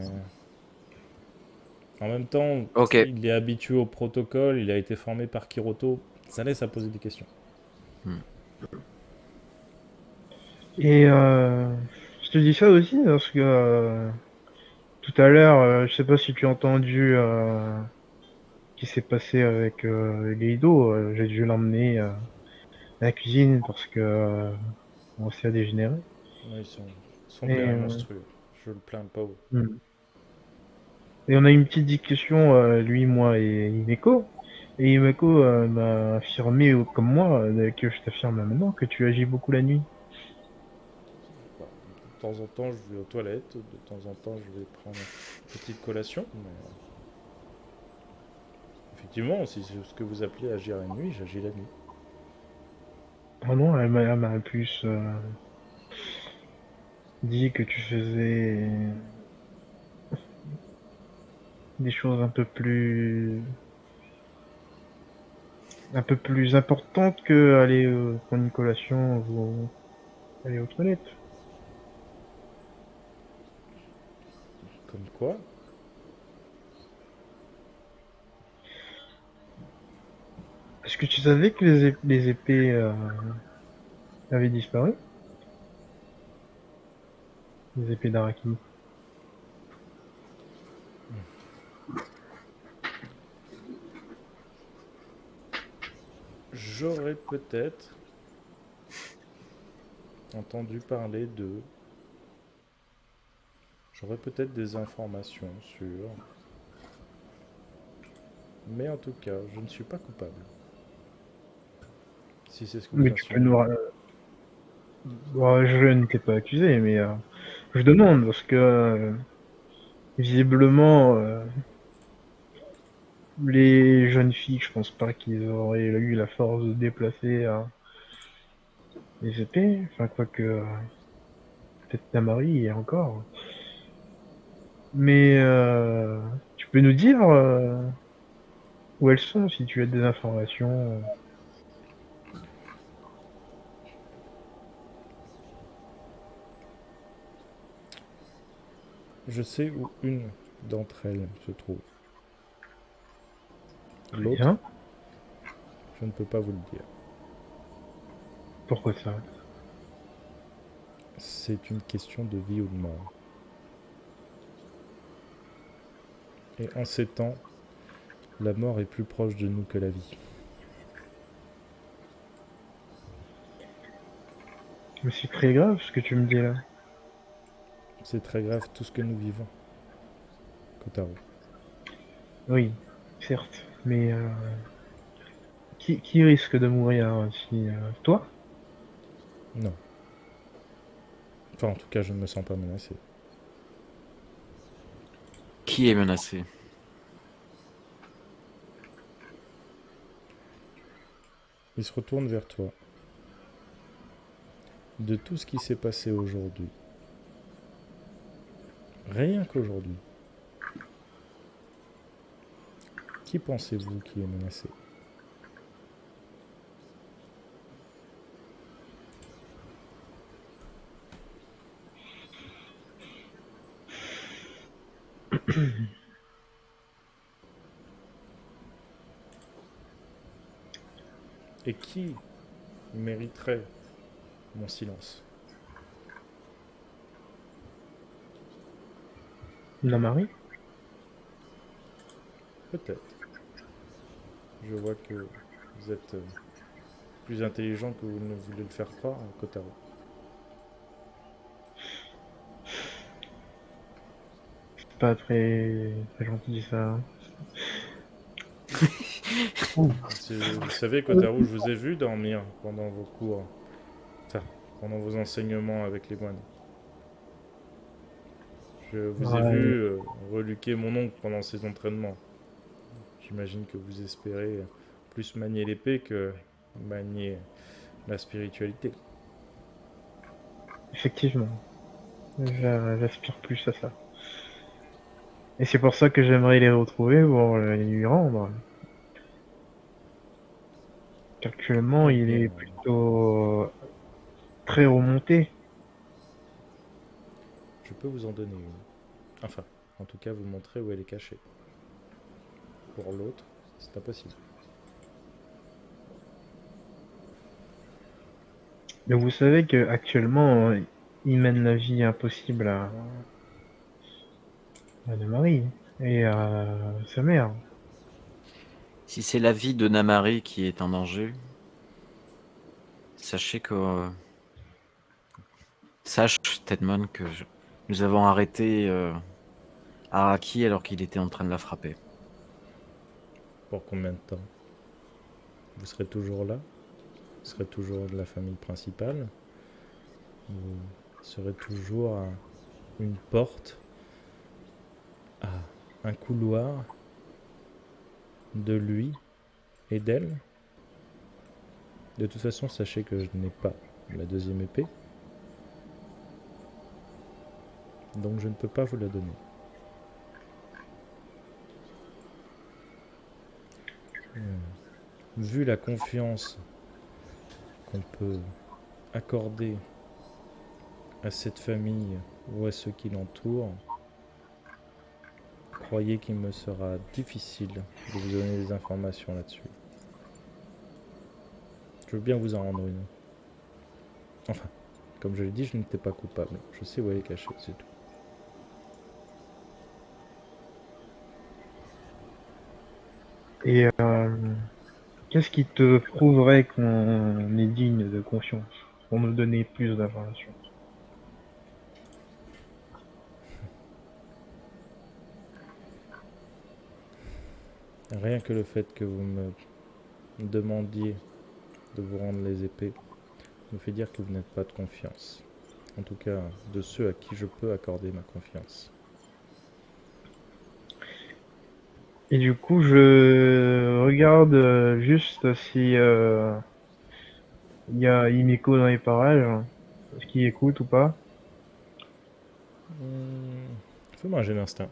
En même temps, Ok. il est habitué au protocole, il a été formé par Kiroto. Ça laisse à poser des questions. Et je te dis ça aussi parce que tout à l'heure, je sais pas si tu as entendu ce qui s'est passé avec Guido. J'ai dû l'emmener à la cuisine parce que on s'est dégénéré. Ouais, son Et, père est monstrueux. Je le plains pas. hmm. Et on a eu une petite discussion, lui, moi et Himeko. Et Himeko m'a affirmé, comme moi, que je t'affirme maintenant, que tu agis beaucoup la nuit. Voilà. De temps en temps, je vais aux toilettes. De temps en temps, je vais prendre une petite collation. Mais, effectivement, si c'est ce que vous appelez agir la nuit, j'agis la nuit. Ah non, elle m'a plus dit que tu faisais des choses un peu plus importantes que aller prendre une collation ou aller aux toilettes. Comme quoi? Est-ce que tu savais que les épées avaient disparu? Les épées d'Araki. J'aurais peut-être entendu parler de. J'aurais peut-être des informations sur. Mais en tout cas, je ne suis pas coupable. Si c'est ce que vous Mais tu peux insinuez. nous... Bon, je ne t'ai pas accusé, mais je demande parce que visiblement les jeunes filles, je pense pas qu'ils auraient eu la force de déplacer les épées. Enfin, quoique peut-être Tamari et encore. Mais tu peux nous dire où elles sont, si tu as des informations. Je sais où une d'entre elles se trouve. Très L'autre, bien. je ne peux pas vous le dire. Pourquoi ça? C'est une question de vie ou de mort. Et en ces temps, la mort est plus proche de nous que la vie. Mais c'est très grave ce que tu me dis là. C'est très grave tout ce que nous vivons, Kotaro. Oui, certes. Mais qui risque de mourir si toi? Non. Enfin, en tout cas, je ne me sens pas menacé. Qui est menacé? Il se retourne vers toi. De tout ce qui s'est passé aujourd'hui, rien qu'aujourd'hui, qui pensez-vous qui est menacé? Et qui mériterait mon silence? Namari? Peut-être. Je vois que vous êtes plus intelligent que vous ne voulez le faire croire, Kotaro. C'est pas très gentil ça. Ouh. Vous savez, Kotaro, je vous ai vu dormir pendant vos cours. Enfin, pendant vos enseignements avec les moines. Je vous ai Ouais, vu reluquer mon oncle pendant ses entraînements. J'imagine que vous espérez plus manier l'épée que manier la spiritualité. effectivement. J'aspire plus à ça. Et c'est pour ça que j'aimerais les retrouver pour les lui rendre. Actuellement, Eh il bien, est plutôt très remonté. je peux vous en donner une. Enfin, en tout cas, vous montrer où elle est cachée. Pour l'autre, c'est impossible. Mais vous savez que actuellement, il mène la vie impossible à Anne-Marie et à sa mère. Si c'est la vie de Namari qui est en danger, sachez que... sache, Tedmon, que nous avons arrêté Araki alors qu'il était en train de la frapper. Pour combien de temps? Vous serez toujours là? Vous serez toujours de la famille principale? Vous serez toujours à une porte, à un couloir de lui et d'elle? De toute façon, sachez que je n'ai pas la deuxième épée, donc je ne peux pas vous la donner. Vu la confiance qu'on peut accorder à cette famille ou à ceux qui l'entourent, croyez qu'il me sera difficile de vous donner des informations là-dessus. Je veux bien vous en rendre une. Enfin, comme je l'ai dit, je n'étais pas coupable. Je sais où elle est cachée, c'est tout. Et qu'est-ce qui te prouverait qu'on est digne de confiance pour nous donner plus d'informations? Rien que le fait que vous me demandiez de vous rendre les épées me fait dire que vous n'êtes pas de confiance. En tout cas, de ceux à qui je peux accorder ma confiance. Et du coup, je regarde juste si il y a Himeko dans les parages. Est-ce qu'il écoute ou pas? Fais-moi un jet d'instinct.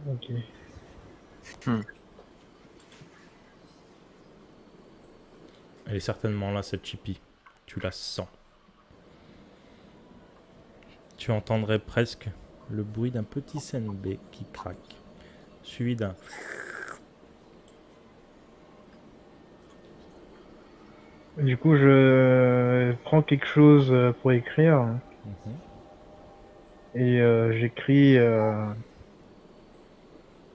Ok. Elle est certainement là, cette chipie. Tu la sens. Tu entendrais presque le bruit d'un petit senbei qui craque, suivi d'un... Du coup, je prends quelque chose pour écrire Mhm. et j'écris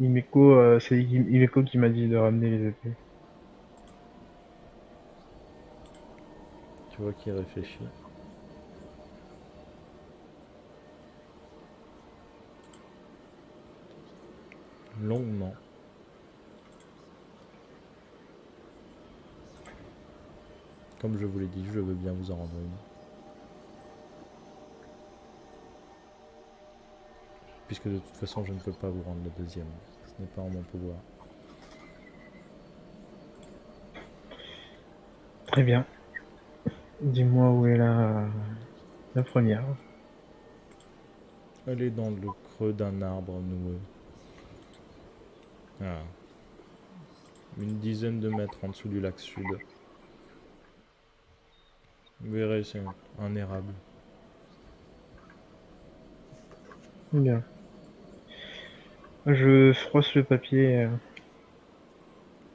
Himeko, c'est Himeko qui m'a dit de ramener les épées. Tu vois qu'il réfléchit. Longuement. Comme je vous l'ai dit, je veux bien vous en rendre une. Puisque de toute façon, je ne peux pas vous rendre la deuxième. Ce n'est pas en mon pouvoir. Très bien. Dis-moi où est la première. Elle est dans le creux d'un arbre noueux. Ah. Une dizaine de mètres en dessous du lac sud. Vous verrez, c'est un érable. Bien. Je froisse le papier.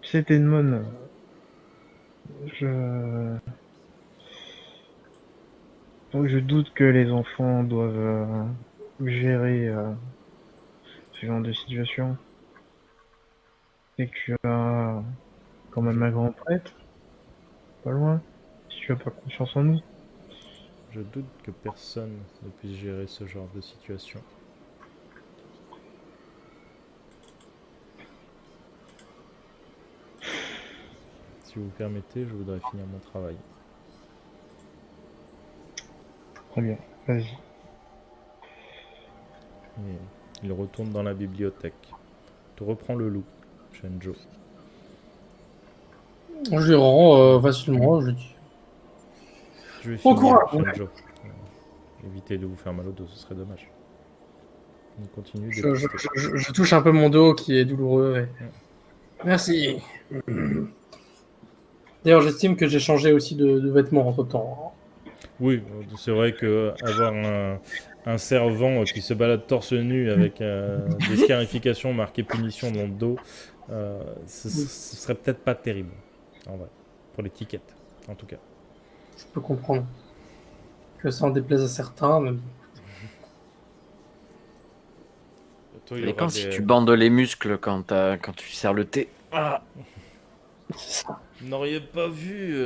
C'est Edmond. Je... Je doute que les enfants doivent gérer ce genre de situation. Et que tu as quand même un grand prêtre, pas loin, si tu as pas confiance en nous. Je doute que personne ne puisse gérer ce genre de situation. Si vous permettez, je voudrais finir mon travail. Très bien, vas-y. Et il retourne dans la bibliothèque. Tu reprends le loup, Shenjo. Je lui rends facilement, je lui dis. Je vais Bon finir, courage. Shenjo. Évitez de vous faire mal au dos, ce serait dommage. Il continue Je, je- d'épister. je touche un peu mon dos qui est douloureux. Merci. D'ailleurs, j'estime que j'ai changé aussi de vêtements entre temps. Oui, c'est vrai que avoir un servant qui se balade torse nu avec des scarifications marquées punition dans le dos, ce serait peut-être pas terrible, en vrai, pour l'étiquette, en tout cas. Je peux comprendre que ça en déplaise à certains, mais Toi, Ça il y aura dépend si des... tu bandes les muscles quand tu sers le thé. Ah, c'est ça. Vous n'auriez pas vu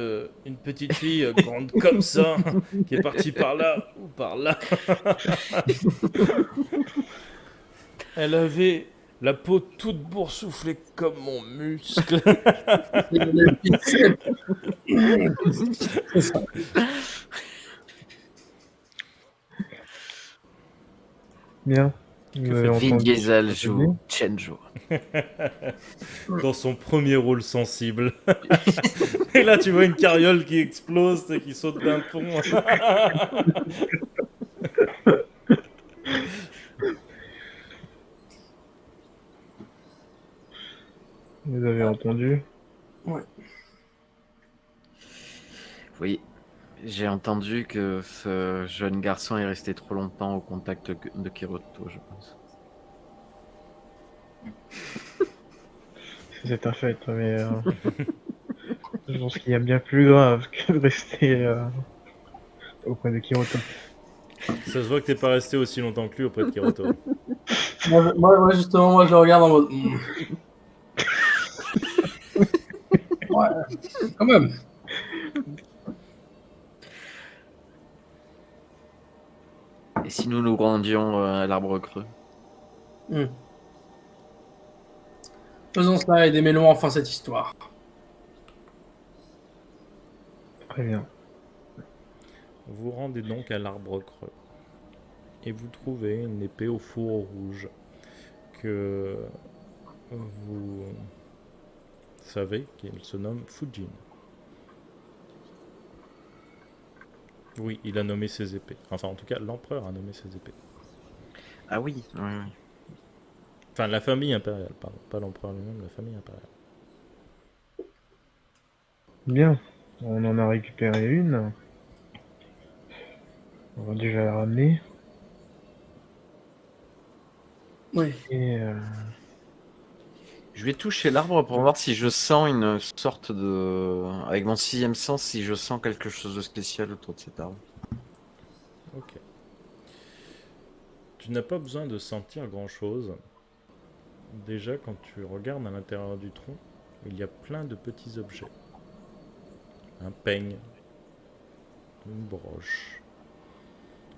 une petite fille grande comme ça, qui est partie par là ou par là. Elle avait la peau toute boursouflée comme mon muscle. Les biceps. C'est ça. Bien. Que Vous avez faites-vous Vin entendu Diesel ce que je joue dis Chenjo. dans son premier rôle sensible. Et là, tu vois une carriole qui explose et qui saute d'un pont. Vous avez entendu? Ouais. Oui, j'ai entendu que ce jeune garçon est resté trop longtemps au contact de Kiroto, je pense. C'est un fait, mais je pense qu'il y a bien plus grave que de rester auprès de Kiroto. Ça se voit que t'es pas resté aussi longtemps que lui auprès de Kiroto. Justement, moi, je le regarde en mode. Ouais, quand même. Et si nous nous rendions à l'arbre creux? Hmm. Faisons cela et démêlons enfin cette histoire. Très bien. Vous rendez donc à l'arbre creux. Et vous trouvez une épée au fourreau rouge que vous savez qu'elle se nomme Fujin. Oui, il a nommé ses épées. Enfin, en tout cas, l'empereur a nommé ses épées. Ah oui, oui, oui. Enfin, la famille impériale, pardon. Pas l'empereur lui-même, la famille impériale. Bien. On en a récupéré une. On va déjà la ramener. Oui. Et Je vais toucher l'arbre pour voir si je sens une sorte de... Avec mon 6e sens, si je sens quelque chose de spécial autour de cet arbre. Ok. Tu n'as pas besoin de sentir grand-chose. Déjà, quand tu regardes à l'intérieur du tronc, il y a plein de petits objets. Un peigne, une broche,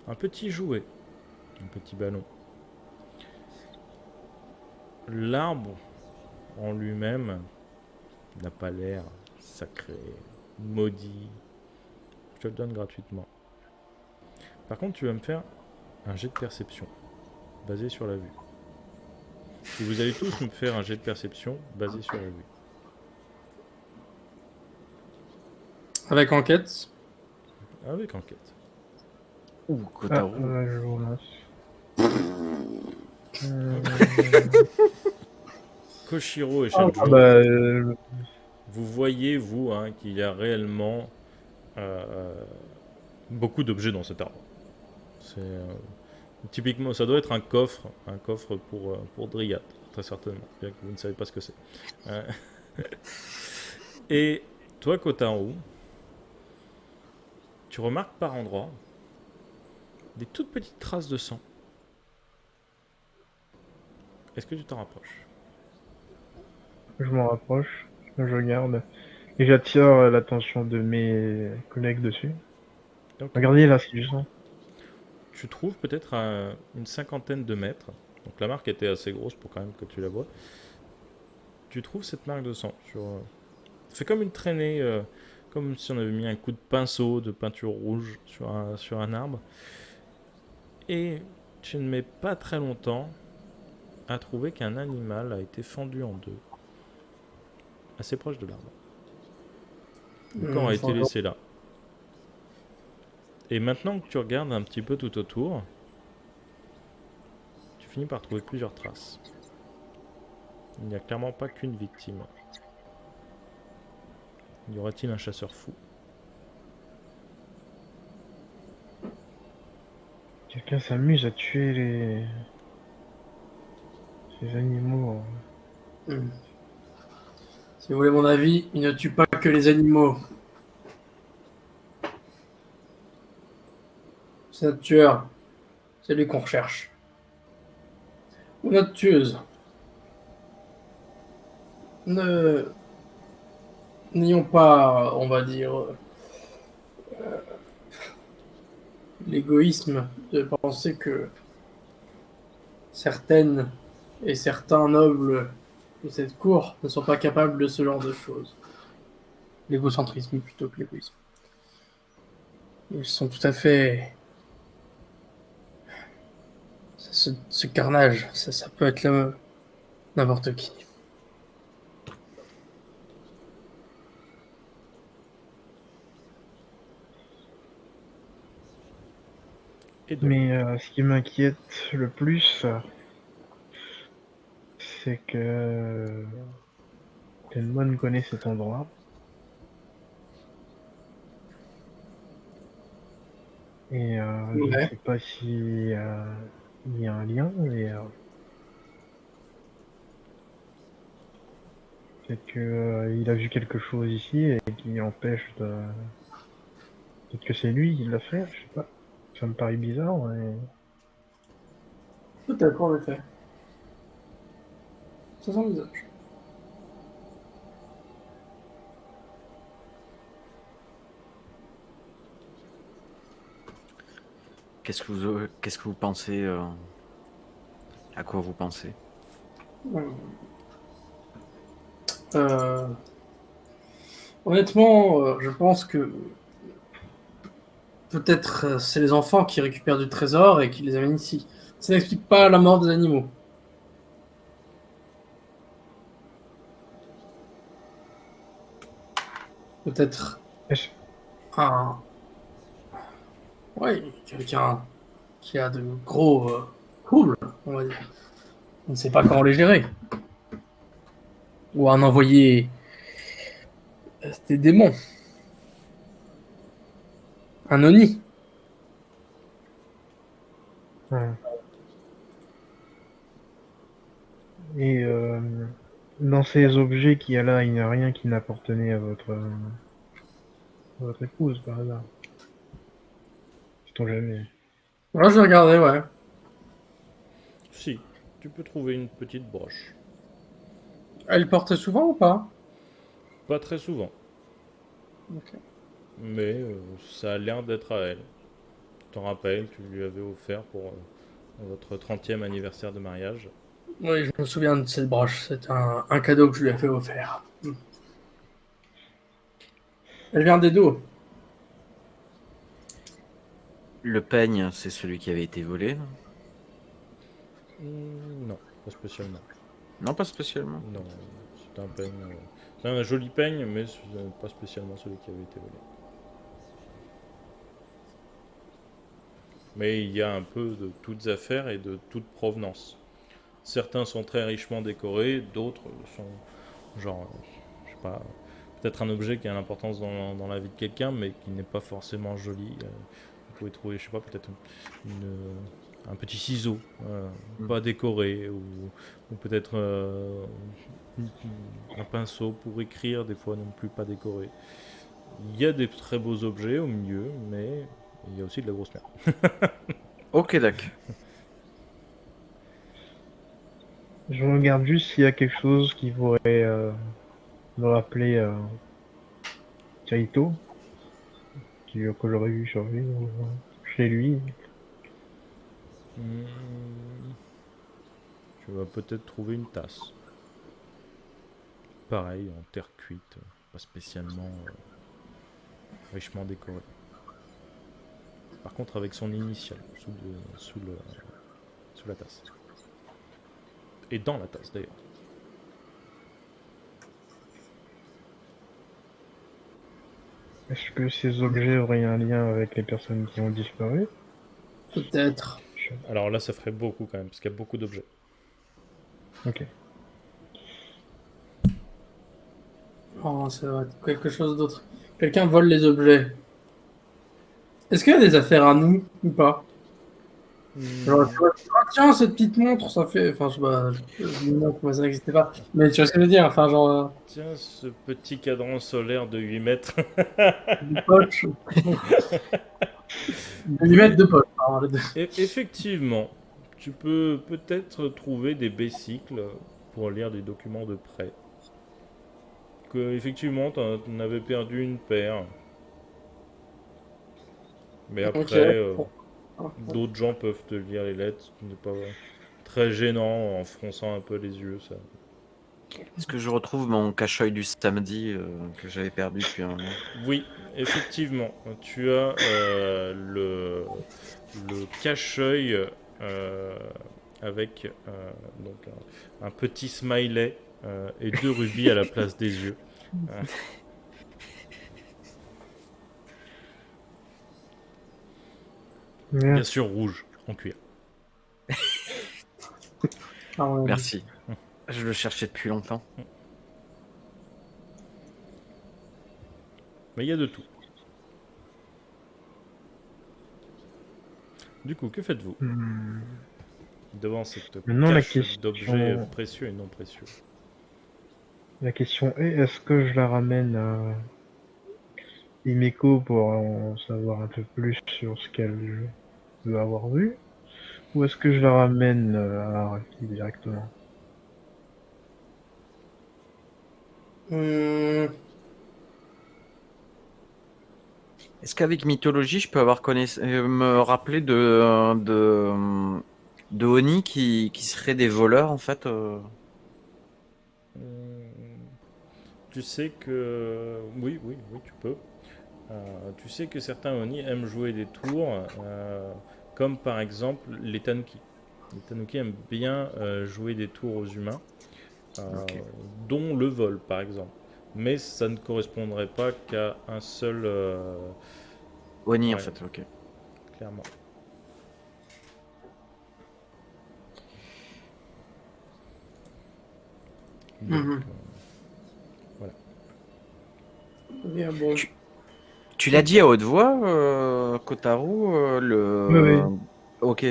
un petit jouet, un petit ballon. L'arbre en lui-même n'a pas l'air sacré, maudit. Je te le donne gratuitement. Par contre, tu vas me faire un jet de perception basé sur la vue. Et vous allez tous me faire un jet de perception basé sur la vue. Avec enquête. Avec enquête. Ouh, Kotaro. je vous remercie. Koshiro et Ah, Shanjo, Bah, vous voyez, vous, qu'il y a réellement beaucoup d'objets dans cet arbre. C'est typiquement, ça doit être un coffre pour Dryad, très certainement, bien que vous ne savez pas ce que c'est. Et toi, Kotaro, tu remarques par endroits des toutes petites traces de sang. Est-ce que tu t'en rapproches? je m'en rapproche, je regarde. Et j'attire l'attention de mes collègues dessus. Donc, Regardez là, c'est du sang. tu trouves peut-être à une cinquantaine de mètres, donc la marque était assez grosse pour quand même que tu la vois. Tu trouves cette marque de sang sur. Ça fait comme une traînée, comme si on avait mis un coup de pinceau de peinture rouge sur un arbre. Et tu ne mets pas très longtemps à trouver qu'un animal a été fendu en deux, assez proche de l'arbre. Le corps a été laissé là. Et maintenant que tu regardes un petit peu tout autour, tu finis par trouver plusieurs traces. Il n'y a clairement pas qu'une victime. Y aura-t-il un chasseur fou? Quelqu'un s'amuse à tuer ces animaux. Si vous voulez mon avis, il ne tue pas que les animaux. C'est notre tueur. C'est lui qu'on recherche. Ou notre tueuse. N'ayons pas, on va dire, l'égoïsme de penser que certaines et certains nobles de cette cour ne sont pas capables de ce genre de choses. L'égocentrisme plutôt que l'égoïsme. Ils sont tout à fait... Ce carnage, ça peut être n'importe qui. Et donc, Mais ce qui m'inquiète le plus, c'est que Tenmon connaît cet endroit. Et je ne Ouais. sais pas si il y a un lien, mais peut-être que il a vu quelque chose ici et qui empêche de. Peut-être que c'est lui qui l'a fait, je sais pas. Ça me paraît bizarre, mais. Peut-être, en effet. Ça sent le visage. Qu'est-ce que vous pensez à quoi vous pensez? Euh, Honnêtement, je pense que peut-être c'est les enfants qui récupèrent du trésor et qui les amènent ici. Ça n'explique pas la mort des animaux. Peut-être Est-ce un... Oui, quelqu'un qui a de gros troubles, on va dire. On ne sait pas comment les gérer. Ou un envoyé des démons. Un Oni. Ouais. Et dans ces objets qu'il y a là, il n'y a rien qui n'appartenait à votre épouse, par hasard. Sait-on jamais. Moi, je vais regarder, ouais. Si, tu peux trouver une petite broche. Elle porte souvent ou pas? Pas très souvent, Ok. mais ça a l'air d'être à elle. Tu t'en rappelles, tu lui avais offert pour votre 30e anniversaire de mariage. Oui, je me souviens de cette broche. C'est un cadeau que je lui ai fait offert. Elle vient des dos. Le peigne, c'est celui qui avait été volé, non? Non, pas spécialement. Non, pas spécialement. Non, c'est un peigne. C'est un joli peigne, mais c'est pas spécialement celui qui avait été volé. Mais il y a un peu de toutes affaires et de toute provenance. Certains sont très richement décorés, d'autres sont genre, je sais pas, peut-être un objet qui a l'importance dans la vie de quelqu'un, mais qui n'est pas forcément joli. Vous pouvez trouver, je sais pas, peut-être un petit ciseau, pas décoré, ou peut-être un pinceau pour écrire, des fois non plus pas décoré. Il y a des très beaux objets au milieu, mais il y a aussi de la grosse merde. Ok, d'accord. Je regarde juste s'il y a quelque chose qui pourrait me rappeler Kaito, que j'aurais vu sur lui, ou chez lui. Hmm, tu vas peut-être trouver une tasse. Pareil, en terre cuite, pas spécialement richement décorée. Par contre, avec son initiale sous la tasse. Et dans la tasse d'ailleurs. Est-ce que ces objets auraient un lien avec les personnes qui ont disparu? Peut-être. Alors là, ça ferait beaucoup quand même, parce qu'il y a beaucoup d'objets. Ok. Oh, ça va être quelque chose d'autre. Quelqu'un vole les objets. Est-ce qu'il y a des affaires à nous ou pas? Genre, tu vois, ah, tiens, cette petite montre, ça fait. Enfin, je sais pas, une montre, moi, ça n'existait pas. Mais tu vois ce que je veux dire? Enfin, genre, Tiens, ce petit cadran solaire de 8 mètres. des poches. Des lunettes de poche, pardon, les deux. Effectivement, tu peux peut-être trouver des bécycles pour lire des documents de prêt. Que effectivement, t'en avais perdu une paire. Mais Ok. après, d'autres gens peuvent te lire les lettres, ce qui n'est pas très gênant en fronçant un peu les yeux. Ça. Est-ce que je retrouve mon cache-œil du samedi que j'avais perdu depuis un moment? Oui, effectivement, tu as le cache-œil avec donc un petit smiley et 2 rubis à la place des yeux. Bien Merci. sûr rouge, en cuir. Ah ouais. Merci. Je le cherchais depuis longtemps. Mais il y a de tout. Du coup, que faites-vous devant cette Maintenant, la cache question... d'objets précieux et non précieux? La question est, est-ce que je la ramène à Himeko pour en savoir un peu plus sur ce qu'elle veut avoir vu? Ou est-ce que je la ramène à Araki directement? Hum, Est-ce qu'avec mythologie, je peux avoir me rappeler de Oni qui seraient des voleurs en fait Tu sais que... Oui, oui, oui, tu peux. Tu sais que certains Oni aiment jouer des tours, comme par exemple les Tanuki. Les Tanuki aiment bien jouer des tours aux humains, Ok. dont le vol par exemple. Mais ça ne correspondrait pas qu'à un seul... Oni en ouais, fait, ok. clairement. Donc, Mhm. voilà. Bien, bon. Tu l'as dit à haute voix, Kotaro, Oui, oui. Ok.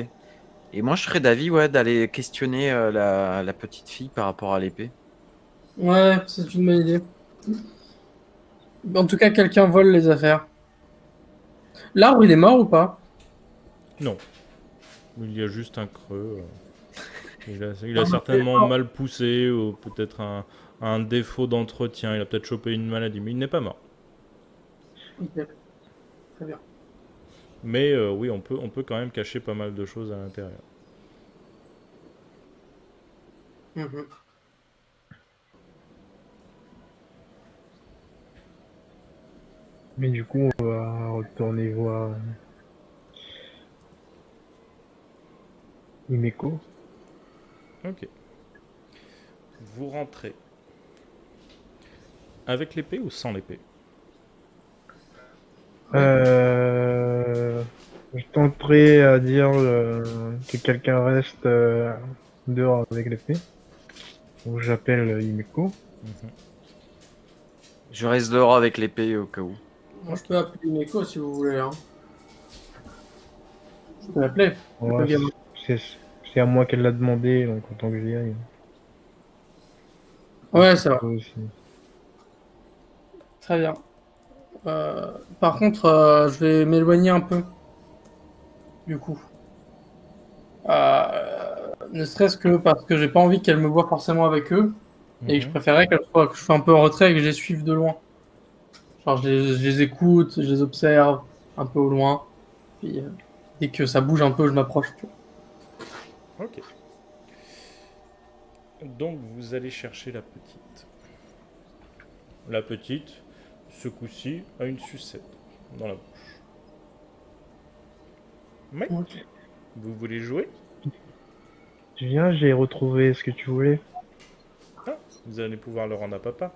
Et moi, je serais d'avis, ouais, d'aller questionner la petite fille par rapport à l'épée. Ouais, c'est une bonne idée. En tout cas, quelqu'un vole les affaires. L'arbre, il est mort ou pas? Non, il y a juste un creux. Il a Ah, certainement mal poussé ou peut-être un défaut d'entretien. Il a peut-être chopé une maladie, mais il n'est pas mort. ok, très bien. Mais oui, on peut quand même cacher pas mal de choses à l'intérieur. Mhm. Mais du coup, on va retourner voir Himeko. Ok. Vous rentrez. Avec l'épée ou sans l'épée? Euh... Je tenterai à dire que quelqu'un reste dehors avec l'épée. Donc j'appelle Himeko. Mhm. Je reste dehors avec l'épée au cas où. Moi, je Ok. peux appeler une écho si vous voulez. Hein. Je peux l'appeler, le Ouais, gamin. c'est c'est à moi qu'elle l'a demandé, donc autant que j'y aille. Ouais, C'est ça va. toi aussi. Très bien. Par contre, je vais m'éloigner un peu, du coup. Ne serait-ce que parce que j'ai pas envie qu'elle me voie forcément avec eux. Et que je Mhm. préférerais que je sois un peu en retrait et que je les suive de loin. Genre, je les écoute, je les observe un peu au loin. Puis, dès que ça bouge un peu, je m'approche. Tu Ok. Donc vous allez chercher la petite. La petite, ce coup-ci, a une sucette dans la bouche. Mais, vois. Ok. vous voulez jouer? Tu viens, j'ai retrouvé ce que tu voulais. Ah, vous allez pouvoir le rendre à papa.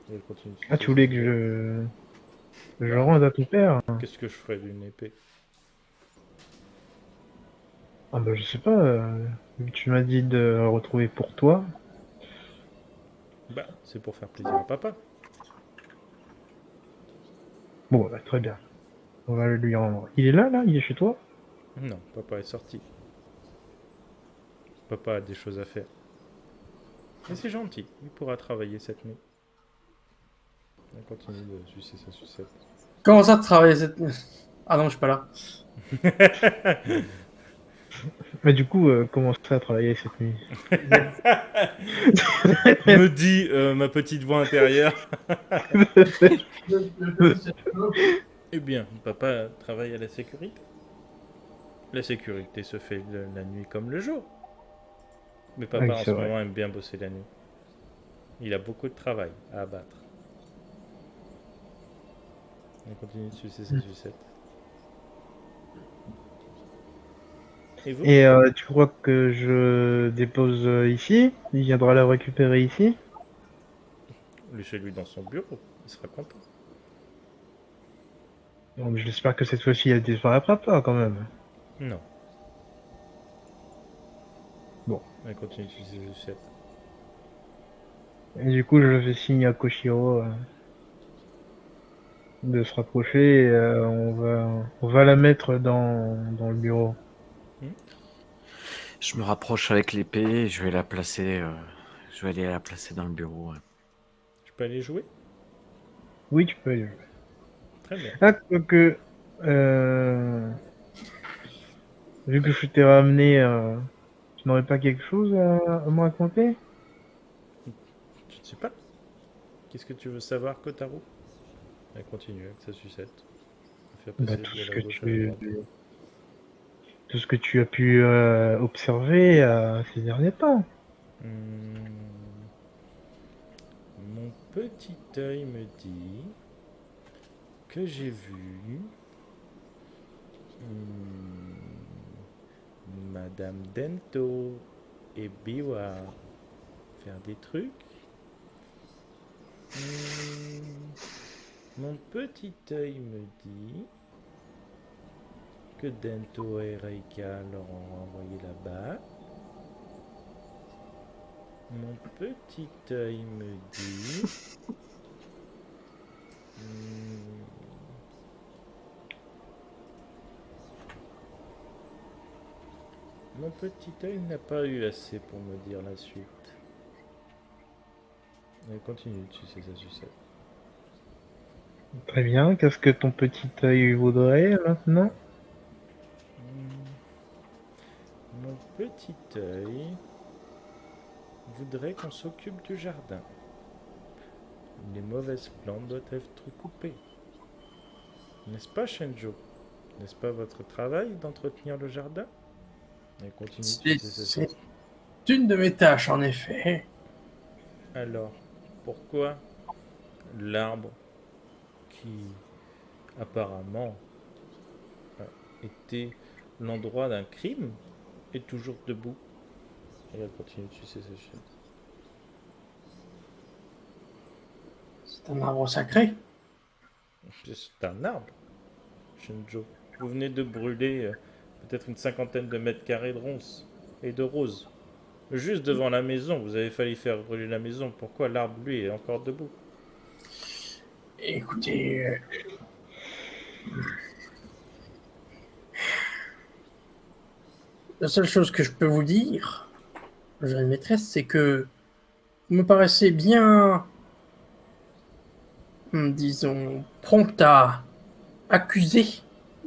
Et elle continue de Ah, sucer tu voulais son que tête. je Bah, rende à ton père? qu'est-ce que je ferais d'une épée? Ah bah je sais pas, tu m'as dit de la retrouver pour toi. Bah, c'est pour faire plaisir à papa. Bon, bah, très bien. On va le lui rendre. Il est là, là? Il est chez toi? Non, papa est sorti. Papa a des choses à faire. Mais c'est gentil, il pourra travailler cette nuit. On continue de sucer sa sucette. Comment ça, de travailler cette... Ah non, je suis pas là. Mais du coup, comment ça à travailler cette nuit? Me dit ma petite voix intérieure. Eh bien, papa travaille à la sécurité. La sécurité se fait la nuit comme le jour. Mais Ah papa oui, en c'est ce vrai. moment aime bien bosser la nuit. Il a beaucoup de travail à abattre. On continue de sucer sa sucette. Et vous? Et tu crois que je dépose ici? Il viendra la récupérer ici? Laissez-lui dans son bureau, il sera content. Bon, mais j'espère que cette fois-ci, elle disparaîtra pas quand même. Non, Bon. elle continue de sucer sa sucette. Et du coup, je fais signe à Koshiro de se rapprocher et on va la mettre dans le bureau. Hmm. Je me rapproche avec l'épée et je vais la placer. Je vais aller la placer dans le bureau. Ouais. Je peux aller jouer? Oui, tu peux y aller. Très bien. Ah, quoique, euh, vu que je t'ai ramené, tu n'aurais pas quelque chose à me raconter? Je ne sais pas. Qu'est-ce que tu veux savoir, Kotaro? Elle continue avec sa sucette. Elle fait Bah, passer de la gauche à la droite. tout ce que tu as pu observer ces derniers temps. Hmm. Mon petit œil me dit que j'ai vu Madame Dento et Biwa faire des trucs. Mon petit œil me dit que Dento et Reika leur ont envoyé là-bas. Mon petit œil me dit... Hmm, mon petit œil n'a pas eu assez pour me dire la suite. Elle continue de sucer sa sucette. Très bien. Qu'est-ce que ton petit œil voudrait maintenant? Mon petit œil voudrait qu'on s'occupe du jardin. Les mauvaises plantes doivent être coupées. N'est-ce pas, Shenjo? N'est-ce pas votre travail d'entretenir le jardin? Elle continue de sucer sa C'est sucette. une de mes tâches, en effet. Alors, pourquoi l'arbre qui apparemment était l'endroit d'un crime est toujours debout? Et elle continue de sucer sa sucette. C'est un arbre sacré. C'est un arbre, Shinjo. Vous venez de brûler peut-être une cinquantaine de mètres carrés de ronces et de roses. Juste devant la maison, vous avez failli faire brûler la maison. Pourquoi l'arbre, lui, est encore debout? Écoutez, la seule chose que je peux vous dire, jeune maîtresse, c'est que vous me paraissez bien, disons, prompt à accuser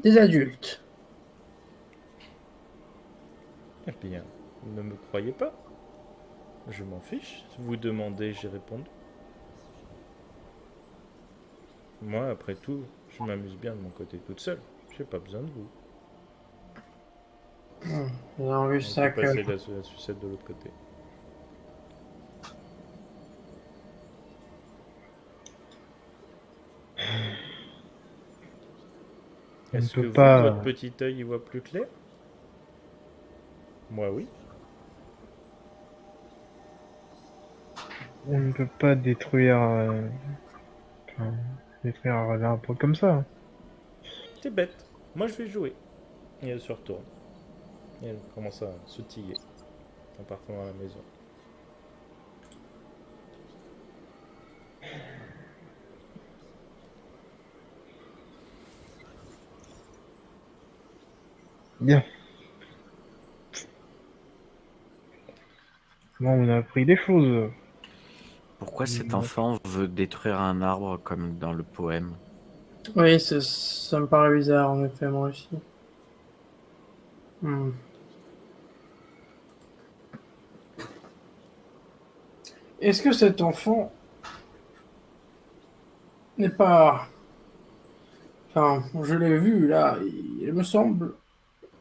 des adultes. Eh bien, vous ne me croyez pas? Je m'en fiche. Si vous demandez, j'ai répondu. Moi, après tout, je m'amuse bien de mon côté toute seule. J'ai pas besoin de vous. Nous avons vu On ça peut que... passer la sucette de l'autre côté. On ne Est-ce que peut vous, pas. votre petit œil, y voit plus clair? Moi, oui. On ne peut pas détruire. Enfin, détruire l'arbre comme ça. C'est bête. Moi, je vais jouer. Et elle se retourne. Et elle commence à sautiller en partant dans la maison. Bien. Bon, on a appris des choses. Pourquoi cet enfant veut détruire un arbre comme dans le poème? Oui, ça me paraît bizarre, en effet, moi aussi. Est-ce que cet enfant n'est pas... Enfin, je l'ai vu, là, il me semble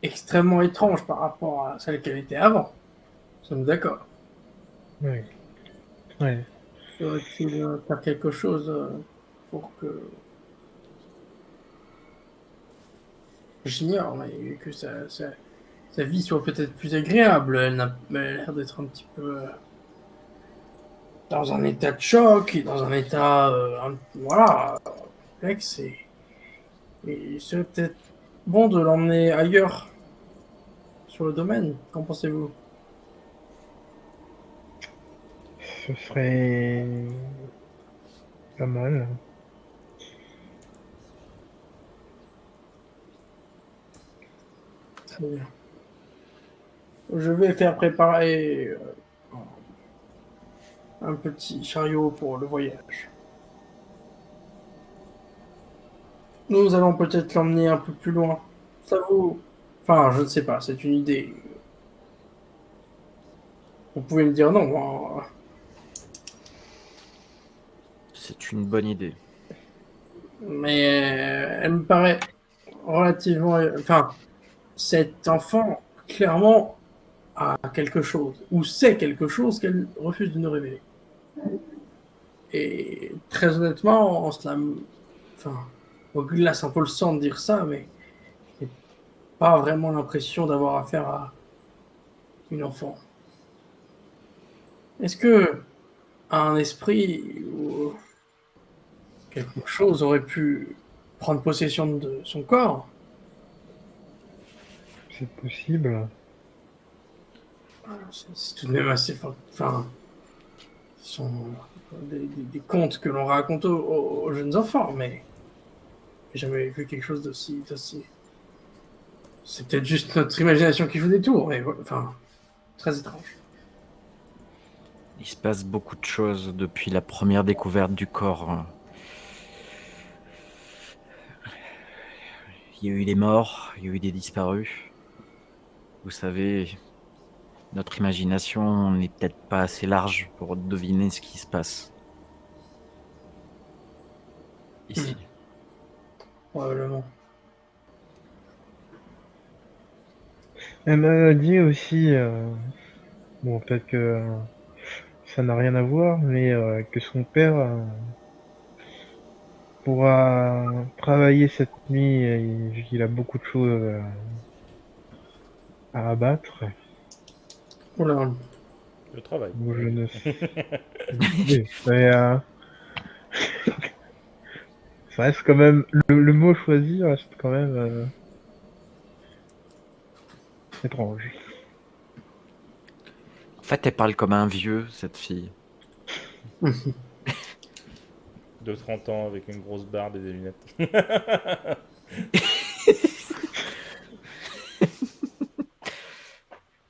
extrêmement étrange par rapport à celle qu'elle était avant. Nous sommes d'accord. Oui. Ouais. Faudrait-il faire quelque chose pour que... J'ignore, mais que sa vie soit peut-être plus agréable. Elle a l'air d'être un petit peu dans un état de choc et dans un état voilà, complexe. Et il serait peut-être bon de l'emmener ailleurs sur le domaine. Qu'en pensez-vous? Ce serait pas mal. Très bien. Je vais faire préparer un petit chariot pour le voyage. Nous allons peut-être l'emmener un peu plus loin. Ça vous... Enfin, je ne sais pas, c'est une idée. Vous pouvez me dire non, hein. C'est une bonne idée. Mais elle me paraît relativement... Enfin, cet enfant, clairement, a quelque chose, ou sait quelque chose qu'elle refuse de nous révéler. Et très honnêtement, en cela... Enfin, on glace un peu le sang de dire ça, mais j'ai pas vraiment l'impression d'avoir affaire à une enfant. Est-ce que un esprit ou quelque chose aurait pu prendre possession de son corps? C'est possible. C'est tout de même assez fort. Enfin, sont des contes que l'on raconte aux jeunes enfants, mais j'ai jamais vu quelque chose d'aussi. C'est peut-être juste notre imagination qui joue des tours, mais enfin, très étrange. Il se passe beaucoup de choses depuis la première découverte du corps. Il y a eu des morts, il y a eu des disparus. Vous savez, notre imagination n'est peut-être pas assez large pour deviner ce qui se passe ici. Probablement. Elle m'a dit aussi, bon, peut-être que ça n'a rien à voir, mais que son père pourra travailler cette nuit, vu qu'il a beaucoup de choses à abattre. Oula. Le travail. Bon, je Oui. ne sais. Oui, mais ça reste quand même. Le mot choisi reste quand même étrange. En fait, elle parle comme un vieux, cette fille. De 30 ans avec une grosse barbe et des lunettes.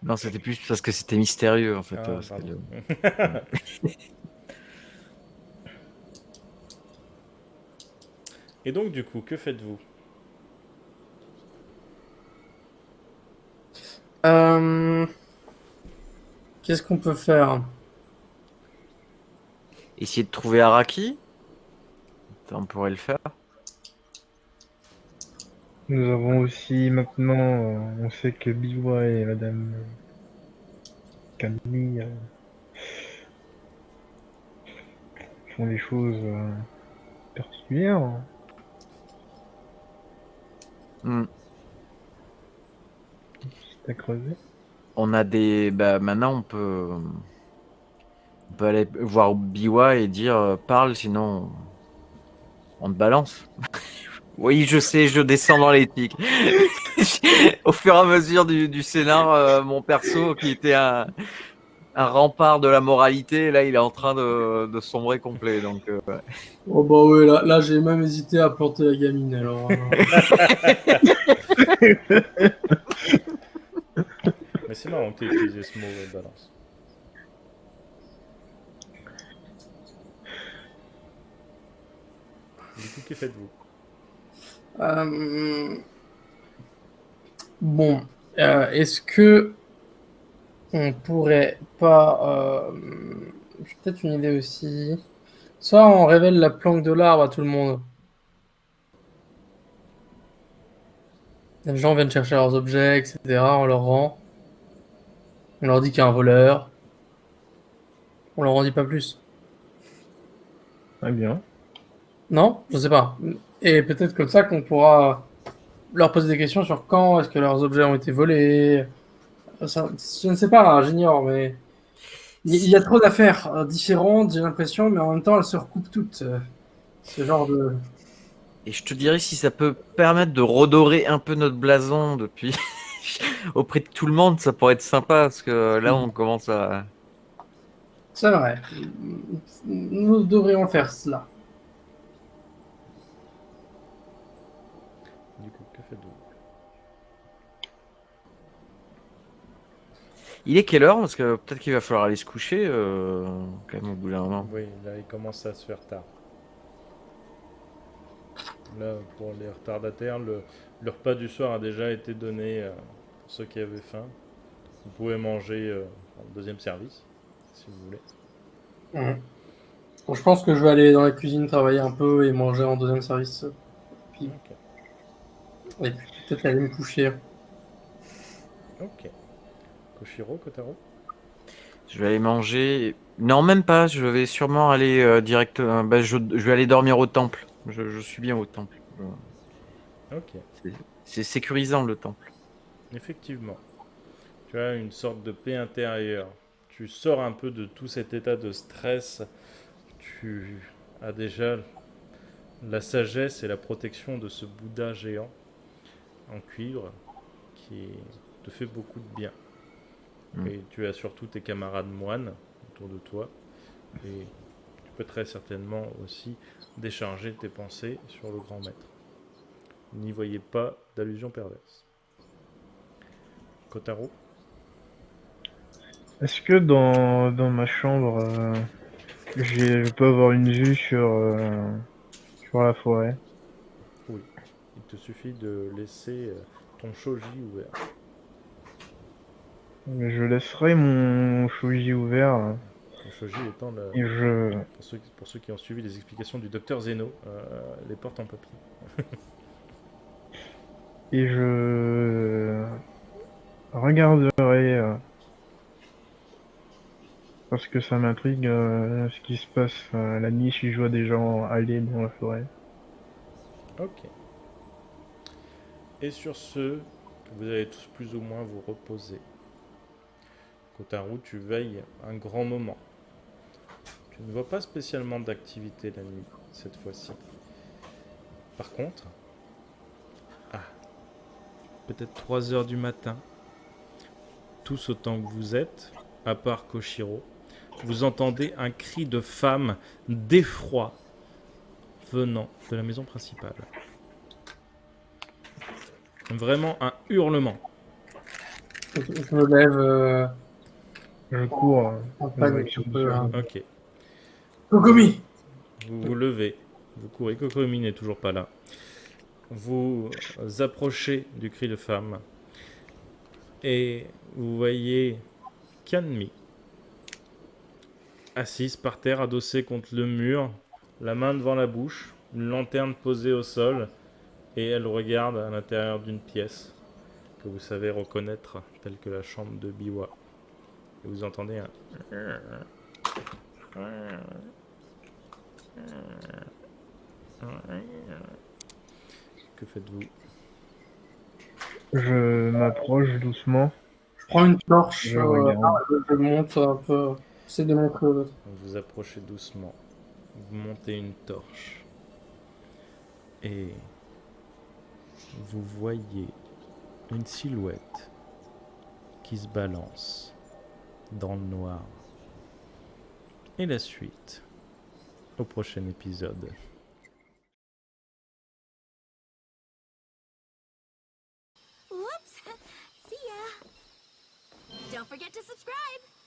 Non, c'était plus parce que c'était mystérieux, en fait. Ah, Parce pardon. Et donc, du coup, que faites-vous? Qu'est-ce qu'on peut faire? Essayer de trouver Araki, on pourrait le faire. Nous avons aussi maintenant, on sait que Biwa et Madame Camille font des choses particulières. Hmm. C'est à creuser. On a des. Bah, maintenant, on peut aller voir Biwa et dire parle, sinon on te balance. Oui, je sais, je descends dans l'éthique. Au fur et à mesure du scénar, mon perso, qui était un rempart de la moralité, là, il est en train de sombrer complet. Donc, Oh bah oui, là j'ai même hésité à planter la gamine, alors. Mais c'est marrant que tu aies utilisé ce mot balance. Du coup, que faites-vous? Euh, Bon, est-ce que on pourrait pas... J'ai peut-être une idée aussi. Soit on révèle la planque de l'arbre à tout le monde. Les gens viennent chercher leurs objets, etc. On leur rend. On leur dit qu'il y a un voleur. On leur en dit pas plus. Très bien. Non? Je sais pas. Et peut-être comme ça qu'on pourra leur poser des questions sur quand est-ce que leurs objets ont été volés. Je ne sais pas, hein, j'ignore, mais il y a trop d'affaires différentes, j'ai l'impression, mais en même temps elles se recoupent toutes. Ce genre de... et je te dirais si ça peut permettre de redorer un peu notre blason depuis auprès de tout le monde, ça pourrait être sympa parce que là, on commence à. C'est vrai. Nous devrions faire cela. Du coup, que faites-vous? Il est quelle heure? Parce que peut-être qu'il va falloir aller se coucher quand même au bout d'un moment. Oui, là, il commence à se faire tard. Là, pour les retardataires, le repas du soir a déjà été donné pour ceux qui avaient faim. Vous pouvez manger en deuxième service, si vous voulez. Mhm. Bon, je pense que je vais aller dans la cuisine travailler un peu et manger en deuxième service. Puis, Ok. et puis peut-être aller me coucher. Ok. Koshiro, Kotaro? Je vais aller manger. Non, même pas. Je vais sûrement aller direct. Bah, je vais aller dormir au temple. Je suis bien au temple. Ok. C'est c'est sécurisant le temple. Effectivement. Tu as une sorte de paix intérieure. Tu sors un peu de tout cet état de stress. Tu as déjà la sagesse et la protection de ce Bouddha géant en cuivre qui te fait beaucoup de bien. Mm. Et tu as surtout tes camarades moines autour de toi Et tu peux très certainement aussi décharger tes pensées sur le grand maître. N'y voyez pas d'allusion perverse. Kotaro? Est-ce que dans ma chambre, je peux avoir une vue sur la forêt? Oui. Il te suffit de laisser ton shoji ouvert. Je laisserai mon shoji ouvert Le shoji étant et je, pour ceux qui ont suivi les explications du docteur Zeno, les portes en papier. et je regarderai parce que ça m'intrigue ce qui se passe la nuit si je vois des gens aller dans la forêt. Ok. Et sur ce, vous allez tous plus ou moins vous reposer. Kotaro, tu veilles un grand moment. Tu ne vois pas spécialement d'activité la nuit, cette fois-ci. Par contre, peut-être 3 heures du matin, tous autant que vous êtes, à part Koshiro, vous entendez un cri de femme d'effroi venant de la maison principale. Vraiment un hurlement. Je me lève Je cours en dans la panique direction un du peu. feu. Ok, Kokomi! vous vous levez, vous courez, Kokomi n'est toujours pas là. Vous approchez du cri de femme et vous voyez Kanmi assise par terre, adossée contre le mur, la main devant la bouche, une lanterne posée au sol, et elle regarde à l'intérieur d'une pièce que vous savez reconnaître telle que la chambre de Biwa. Et vous entendez un... Que faites-vous? Je m'approche doucement. Je prends une torche, Je regarde. je monte un peu. J'essaie de montrer aux autres. Vous vous approchez doucement. Vous montez une torche. Et vous voyez une silhouette qui se balance dans le noir. Et la suite au prochain épisode. Whoops. See ya. Don't forget to subscribe.